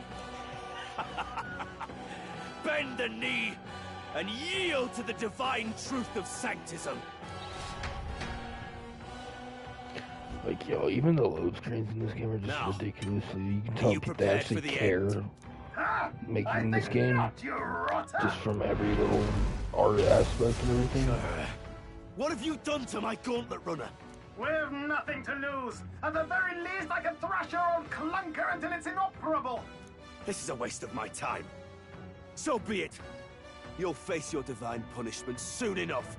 Bend the knee, and yield to the divine truth of sanctism. Like, yo, even the load screens in this game are just ridiculously. You can tell they actually care making this game just from every little art aspect and everything. What have you done to my gauntlet runner? We've nothing to lose. At the very least, I can thrash your old clunker until it's inoperable. This is a waste of my time. So be it. You'll face your divine punishment soon enough.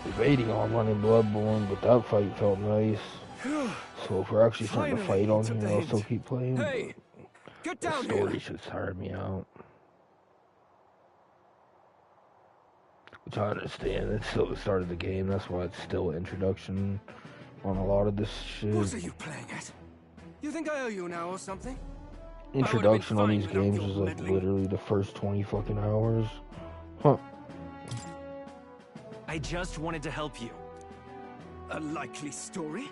Debating on running Bloodborne, but that fight felt nice. So if we're actually starting to fight on here, I'll still keep playing. Hey, get down the story should tire me out. Which I understand, it's still the start of the game, that's why it's still introduction on a lot of this shit. What are you playing at? You think I owe you now or something? Introduction on these games is like literally the first 20 fucking hours. Huh. I just wanted to help you. A likely story?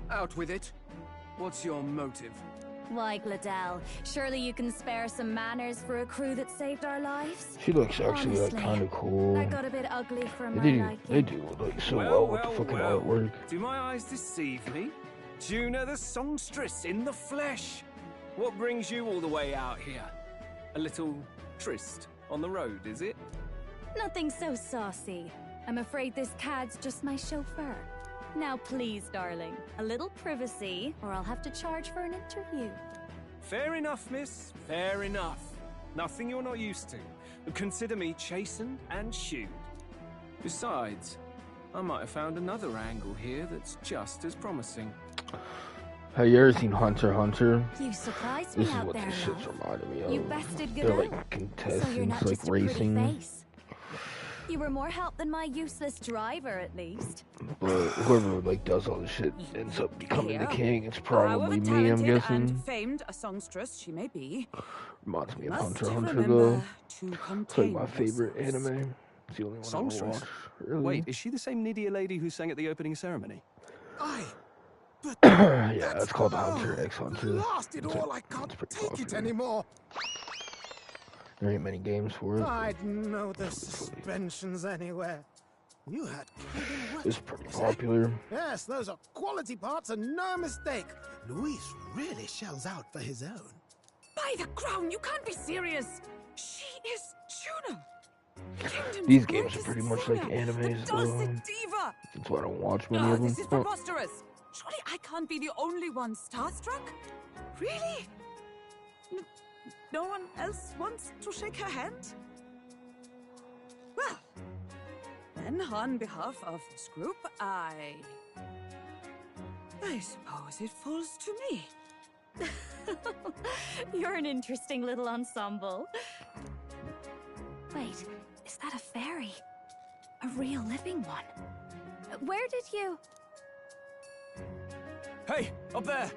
Out with it. What's your motive? Why, Gladell, surely you can spare some manners for a crew that saved our lives? She looks actually like kind of cool. That got a bit ugly for my liking. They do like so well with the fucking artwork. Do my eyes deceive me? Juna the songstress in the flesh. What brings you all the way out here? A little tryst on the road, is it? Nothing so saucy. I'm afraid this cad's just my chauffeur. Now please, darling, a little privacy, or I'll have to charge for an interview. Fair enough, miss. Fair enough. Nothing you're not used to. Consider me chastened and shooed. Besides, I might have found another angle here that's just as promising. Have you ever seen Hunter x Hunter? You surprised me out there, This is what this shit's reminding me of. You bested They're Godot, like contestants, so you're not like just a racing. pretty face. You were more help than my useless driver, at least. But whoever like does all this shit ends up becoming the king. It's probably me, I'm guessing. And famed a songstress she may be. Reminds me of Must Hunter x Hunter remember though. to It's like my favorite anime. It's the only one I Songstress? watch. Really? Wait, is she the same Nydia lady who sang at the opening ceremony? Yeah, it's called Hunter x Hunter. Blast it all, I can't take it anymore. There ain't many games for it. I'd know the suspensions anywhere. You had It's pretty popular. Yes, those are quality parts and no mistake. Luis really shells out for his own. By the crown, you can't be serious. She is Juno. These games are pretty much like animes though. Diva. That's why I don't watch many No, of them. this is preposterous. Surely I can't be the only one starstruck? Really? No one else wants to shake her hand? Well, then on behalf of this group, I suppose it falls to me. You're an interesting little ensemble. Wait, is that a fairy? A real living one? Where did you... Hey, up there!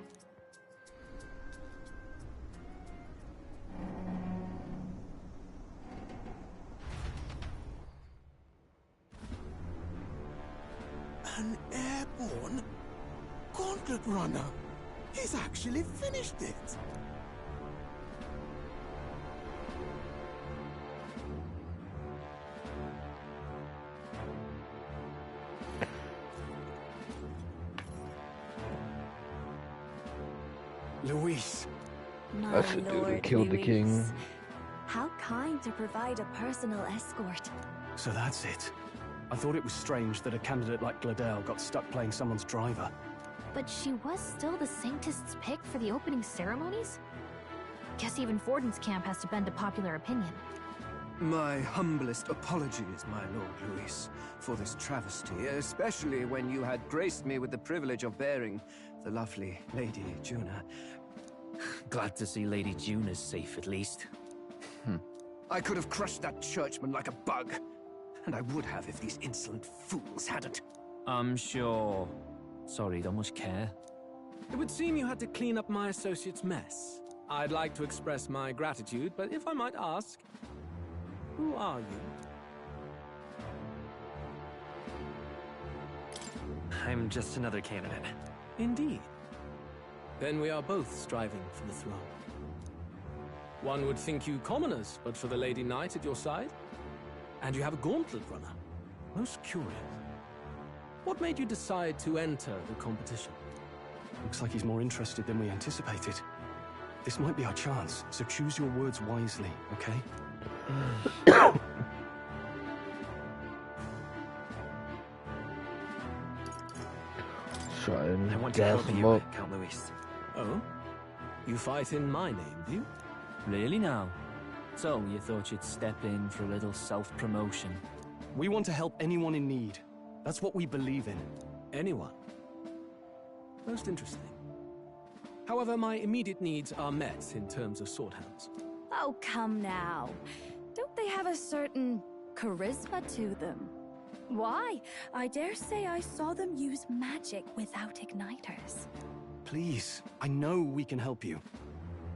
An airborne gauntlet runner. He's actually finished it. Luis. That's the dude who killed the king. How kind to provide a personal escort. So that's it. I thought it was strange that a candidate like Gladell got stuck playing someone's driver. But she was still the Sanctist's pick for the opening ceremonies? Guess even Forden's camp has to bend to popular opinion. My humblest apologies, my Lord Luis, for this travesty, especially when you had graced me with the privilege of bearing the lovely Lady Juna. Glad to see Lady Juna's safe, at least. I could have crushed that churchman like a bug. And I would have if these insolent fools hadn't. I'm sure. Sorry, don't much care. It would seem you had to clean up my associate's mess. I'd like to express my gratitude, but if I might ask, who are you? I'm just another candidate. Indeed. Then we are both striving for the throne. One would think you commoners, but for the Lady Knight at your side. And you have a gauntlet runner. Most curious. What made you decide to enter the competition? Looks like he's more interested than we anticipated. This might be our chance, so choose your words wisely, okay? Try and I want to gas help him you, up. Count Luis. Oh? You fight in my name, do you? Really now? So, you thought you'd step in for a little self-promotion? We want to help anyone in need. That's what we believe in. Anyone. Most interesting. However, my immediate needs are met in terms of sword hands. Oh, come now. Don't they have a certain charisma to them? Why? I dare say I saw them use magic without igniters. Please, I know we can help you.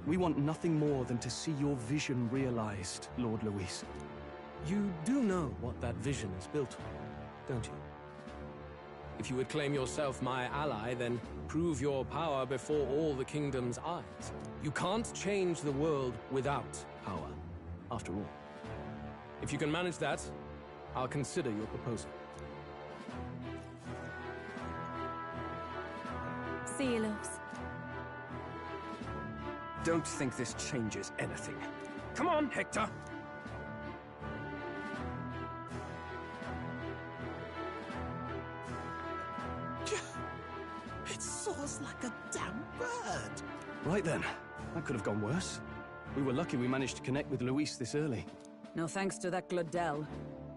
We want nothing more than to see your vision realized, Lord Luis. You do know what that vision is built on, don't you? If you would claim yourself my ally, then prove your power before all the kingdom's eyes. You can't change the world without power, after all. If you can manage that, I'll consider your proposal. See you, Lux. Don't think this changes anything. Come on, Hector! It soars like a damn bird. Right then. That could have gone worse. We were lucky we managed to connect with Luis this early. No thanks to that Gladel.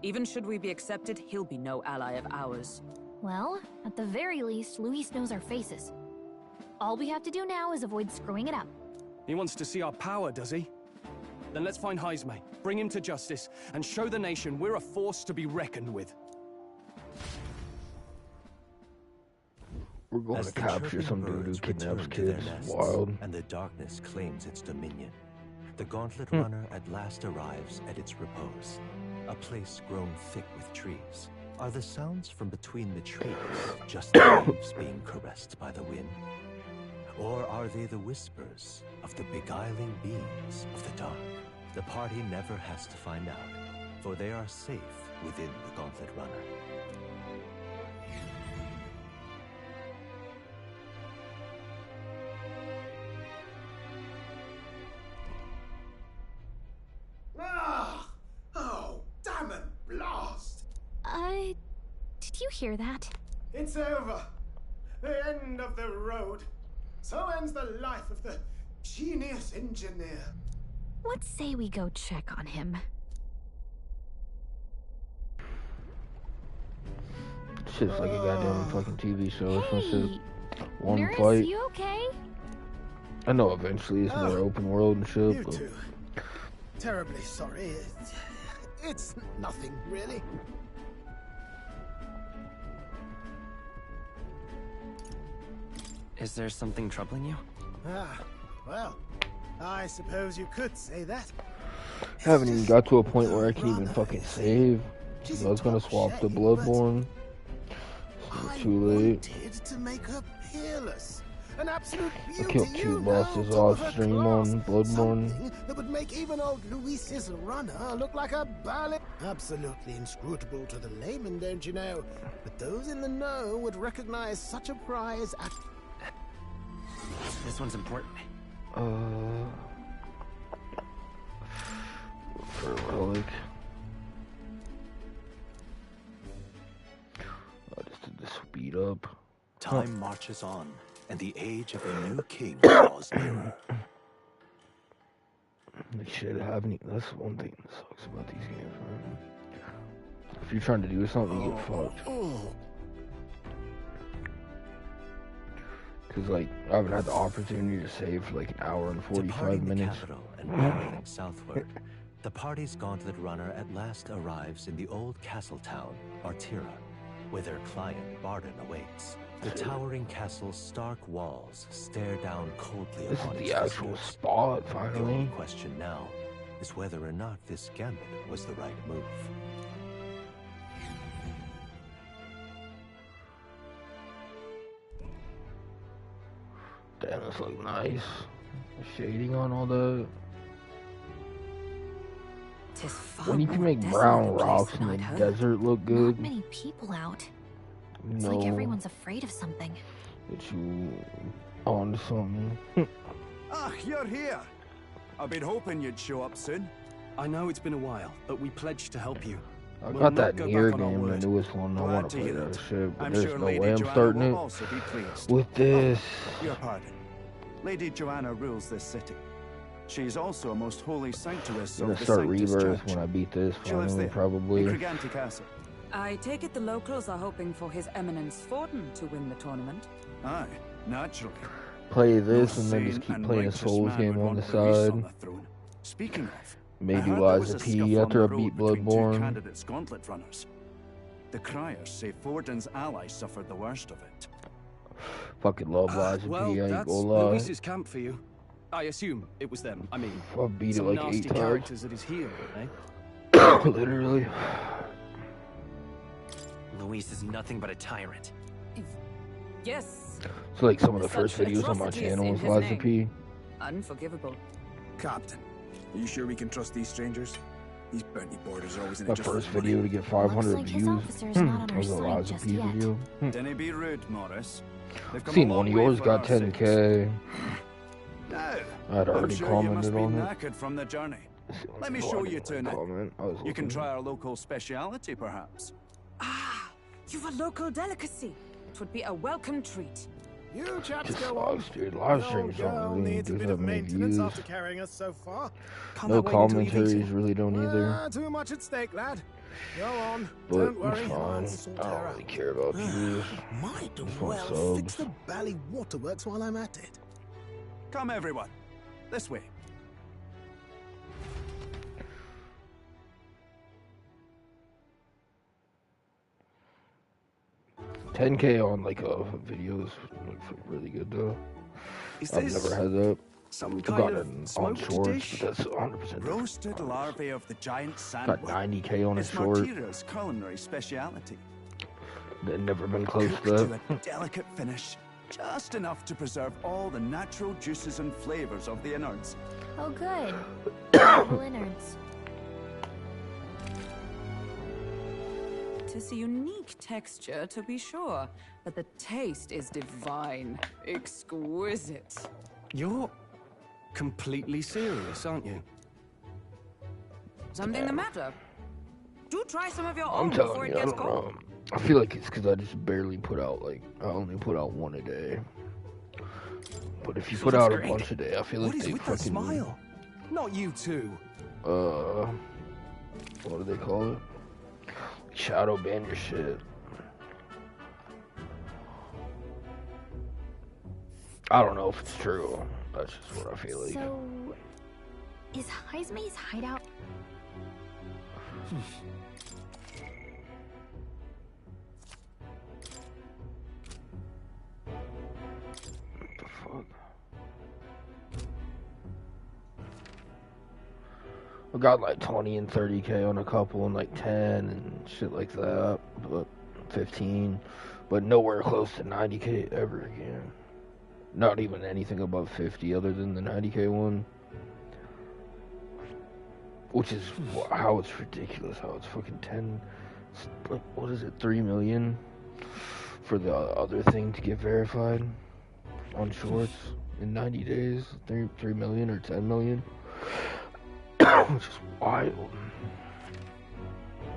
Even should we be accepted, he'll be no ally of ours. Well, at the very least, Luis knows our faces. All we have to do now is avoid screwing it up. He wants to see our power, does he? Then let's find Heisme, bring him to justice, and show the nation we're a force to be reckoned with. We're going to capture some dude who kidnaps kids. Wild. And the darkness claims its dominion. The Gauntlet Runner at last arrives at its repose. A place grown thick with trees. Are the sounds from between the trees just the leaves being caressed by the wind? Or are they the whispers of the beguiling beings of the dark? The party never has to find out, for they are safe within the Gauntlet Runner. Oh, damn it, blast! Did you hear that? It's over. The end of the road. So ends the life of the genius engineer. Let's say we go check on him. Shit's like a goddamn fucking TV show. It's just one Mirrors, fight. you okay? I know eventually it's more open world and shit, You but too. Terribly sorry. It's nothing, really. Is there something troubling you? Ah, well, I suppose you could say that. haven't even got to a point where I can even fucking save. I was gonna swap to Bloodborne. So too late. Wanted to make her peerless. An absolute I beauty, killed 2 you bosses know, off top of her stream class. on Bloodborne. Something that would make even old Luis's runner look like a ballet. Absolutely inscrutable to the layman, don't you know? But those in the know would recognize such a prize at... This one's important. For a relic. Just to the speed up. Time marches on, and the age of a new king draws nearer. Like shit, that's one thing that sucks about these games, man. If you're trying to do something, you get fucked. Cause like, I haven't had the opportunity to save for like an hour and 45 minutes. The capital and wandering southward, the party's Gauntlet Runner at last arrives in the old castle town, Artira. where their client Barden awaits. The towering castle's stark walls stare down coldly This upon is its the actual visitors. spot, The only finally. question now is whether or not this gambit was the right move. Damn, this looks nice. Shading on all that. When you can make brown rocks in the desert look good, Not many people out. you It's know like everyone's afraid of something. that you on something. Ah, you're here. I've been hoping you'd show up soon. I know it's been a while, but we pledged to help you. I We'll got not that go near back on our game, the word. newest one. I Glad want to to play hear that it. shit, but I'm there's sure no Lady way I'm Joanna starting will it also be pleased. with this. Your pardon. Lady Joanna rules this city. She is also a most holy sanctuaress I'm of gonna the start Sanctus Rebirth Church. when I beat this She lives finally, there, probably. in Criganti Castle. I take it the locals are hoping for His Eminence Forden to win the tournament. Aye, naturally. Play this No and then just sane keep and playing a righteous Souls man game would on the want Luis on side. the throne. Speaking of, May I do heard there was Liza a P scuffle after I on the beat road between two Bloodborne. candidates gauntlet runners. The criers say Forden's allies suffered the worst of it. Fucking love Liza Well, P, I ain't that's gonna lie. Luis's camp for you. I assume it was them. I mean, I beat it some like nasty 8 times. characters at his heel, eh? Literally. Luis is nothing but a tyrant. Yes. So like some of the Such first videos on my atrocities channel in was his Liza name. P. Unforgivable. Captain, are you sure we can trust these strangers? These bounty boarders are always in My it just for first the money. video to get 500 like his views officer's not on our was a side Liza just P yet. video. Didn't be rude, Morris. They've come Seen a one long of way yours for got our sakes. 10K. Now, I'd I'm already sure you must commented be on it. knackered from the journey. Let me No, I show didn't you to now. comment. I was You can looking. try our local speciality, perhaps. Ah, you've a local delicacy. It would be a welcome treat. You chaps Just go on. vlogs, dude. Live The streams old don't girl really needs a do bit that of many maintenance views. after carrying us so far. No commentaries really don't either. Too much at stake, lad. Go on. But Don't worry. it's I'll fine. sort I her don't out. really care about views. Might Just want well fix subs. the Bally Waterworks while I'm at it. Come, everyone. This way. $10K on like videos looks really good though. Is I've this never had that. some I've kind got of it on smoked shorts, dish? but that's 100% Roasted larvae of the giant got sandworm. 90K on a It's short. Martira's culinary speciality. They've never been close Cooked to to that. a delicate finish, just enough to preserve all the natural juices and flavors of the innards. Oh, good. Little innards. It is a unique texture, to be sure, but the taste is divine, exquisite. You're completely serious, aren't you? Something the matter? Do try some of your I'm own before telling it you, I gets don't cold. know. I feel like it's because I just barely put out I only put out one a day. But if you put out a bunch a day, I feel like they fucking Not you two. what do they call it? Shadow ban your shit. I don't know if it's true. That's just what I feel like. So, is Heisme's hideout? What the fuck? I got like 20 and 30K on a couple and like 10 and shit like that, but 15, but nowhere close to 90K ever again. Not even anything above 50 other than the 90K one. Which is how it's ridiculous, how it's fucking 10, like, what is it, 3 million for the other thing to get verified on shorts in 90 days, 3 million or 10 million, which is wild.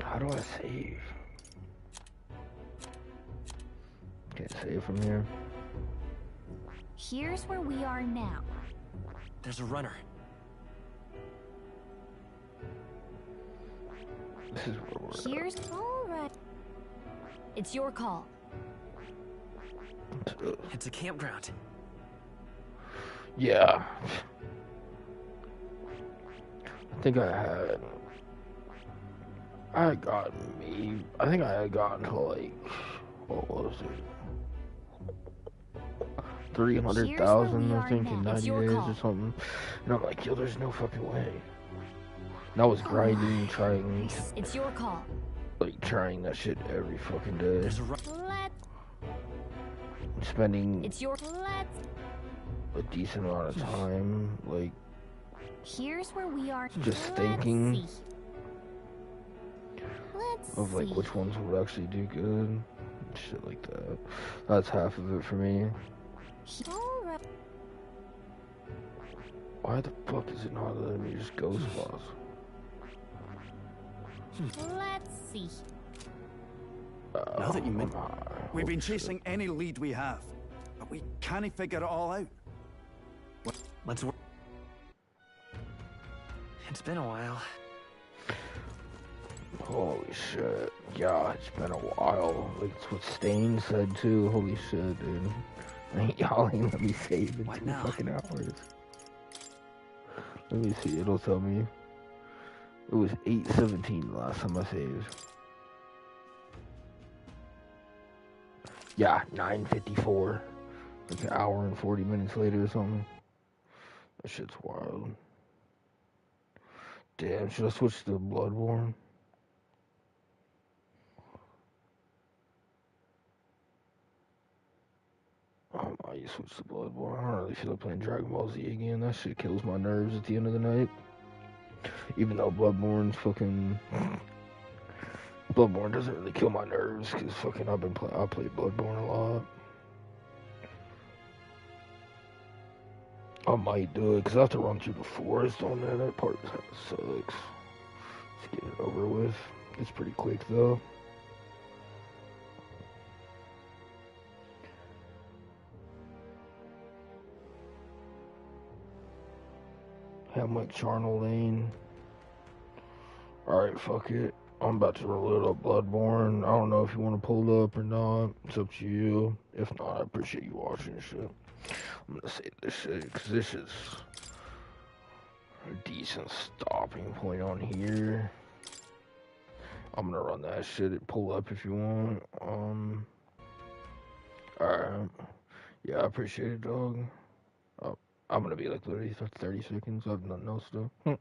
How do I save? Can't save from here. Here's where we are now. There's a runner. This is where we're Here's alright. It's your call. It's a campground. Yeah. I think I had I got me. I think I had gotten to like, what was it? 300,000, I think, in 90 days or something. And I'm like, yo, there's no fucking way. And I was grinding, trying. It's your call. Like, trying that shit every fucking day. Spending a decent amount of time, like, here's where we are. Just thinking of like which ones would actually do good, shit like that. That's half of it for me. Why the fuck is it not letting me just go spots? Let's see. Now that you mention, we've been chasing any lead we have, but we can't figure it all out. Let's work. It's been a while. Holy shit. Yeah, it's been a while. Like, it's what Stain said too. Holy shit, dude. Y'all ain't let me save in 2 fucking hours. Let me see, it'll tell me. It was 8:17 last time I saved. Yeah, 9:54. Like an hour and 40 minutes later or something. That shit's wild. Damn, should I switch to Bloodborne? I might switch to Bloodborne. I don't really feel like playing Dragon Ball Z again. That shit kills my nerves at the end of the night. Even though Bloodborne's fucking... Bloodborne doesn't really kill my nerves, because fucking I played Bloodborne a lot. I might do it, because I have to run through the forest on there. That part kind of sucks. Let's get it over with. It's pretty quick, though. How much Charnel Lane? Alright, fuck it. I'm about to reload up Bloodborne. I don't know if you want to pull it up or not. It's up to you. If not, I appreciate you watching this shit. I'm gonna save this shit, because this is a decent stopping point on here. I'm gonna run that shit. Pull up if you want. Alright. Yeah, I appreciate it, dog. I'm gonna be like literally 30 seconds. I have nothing else to do.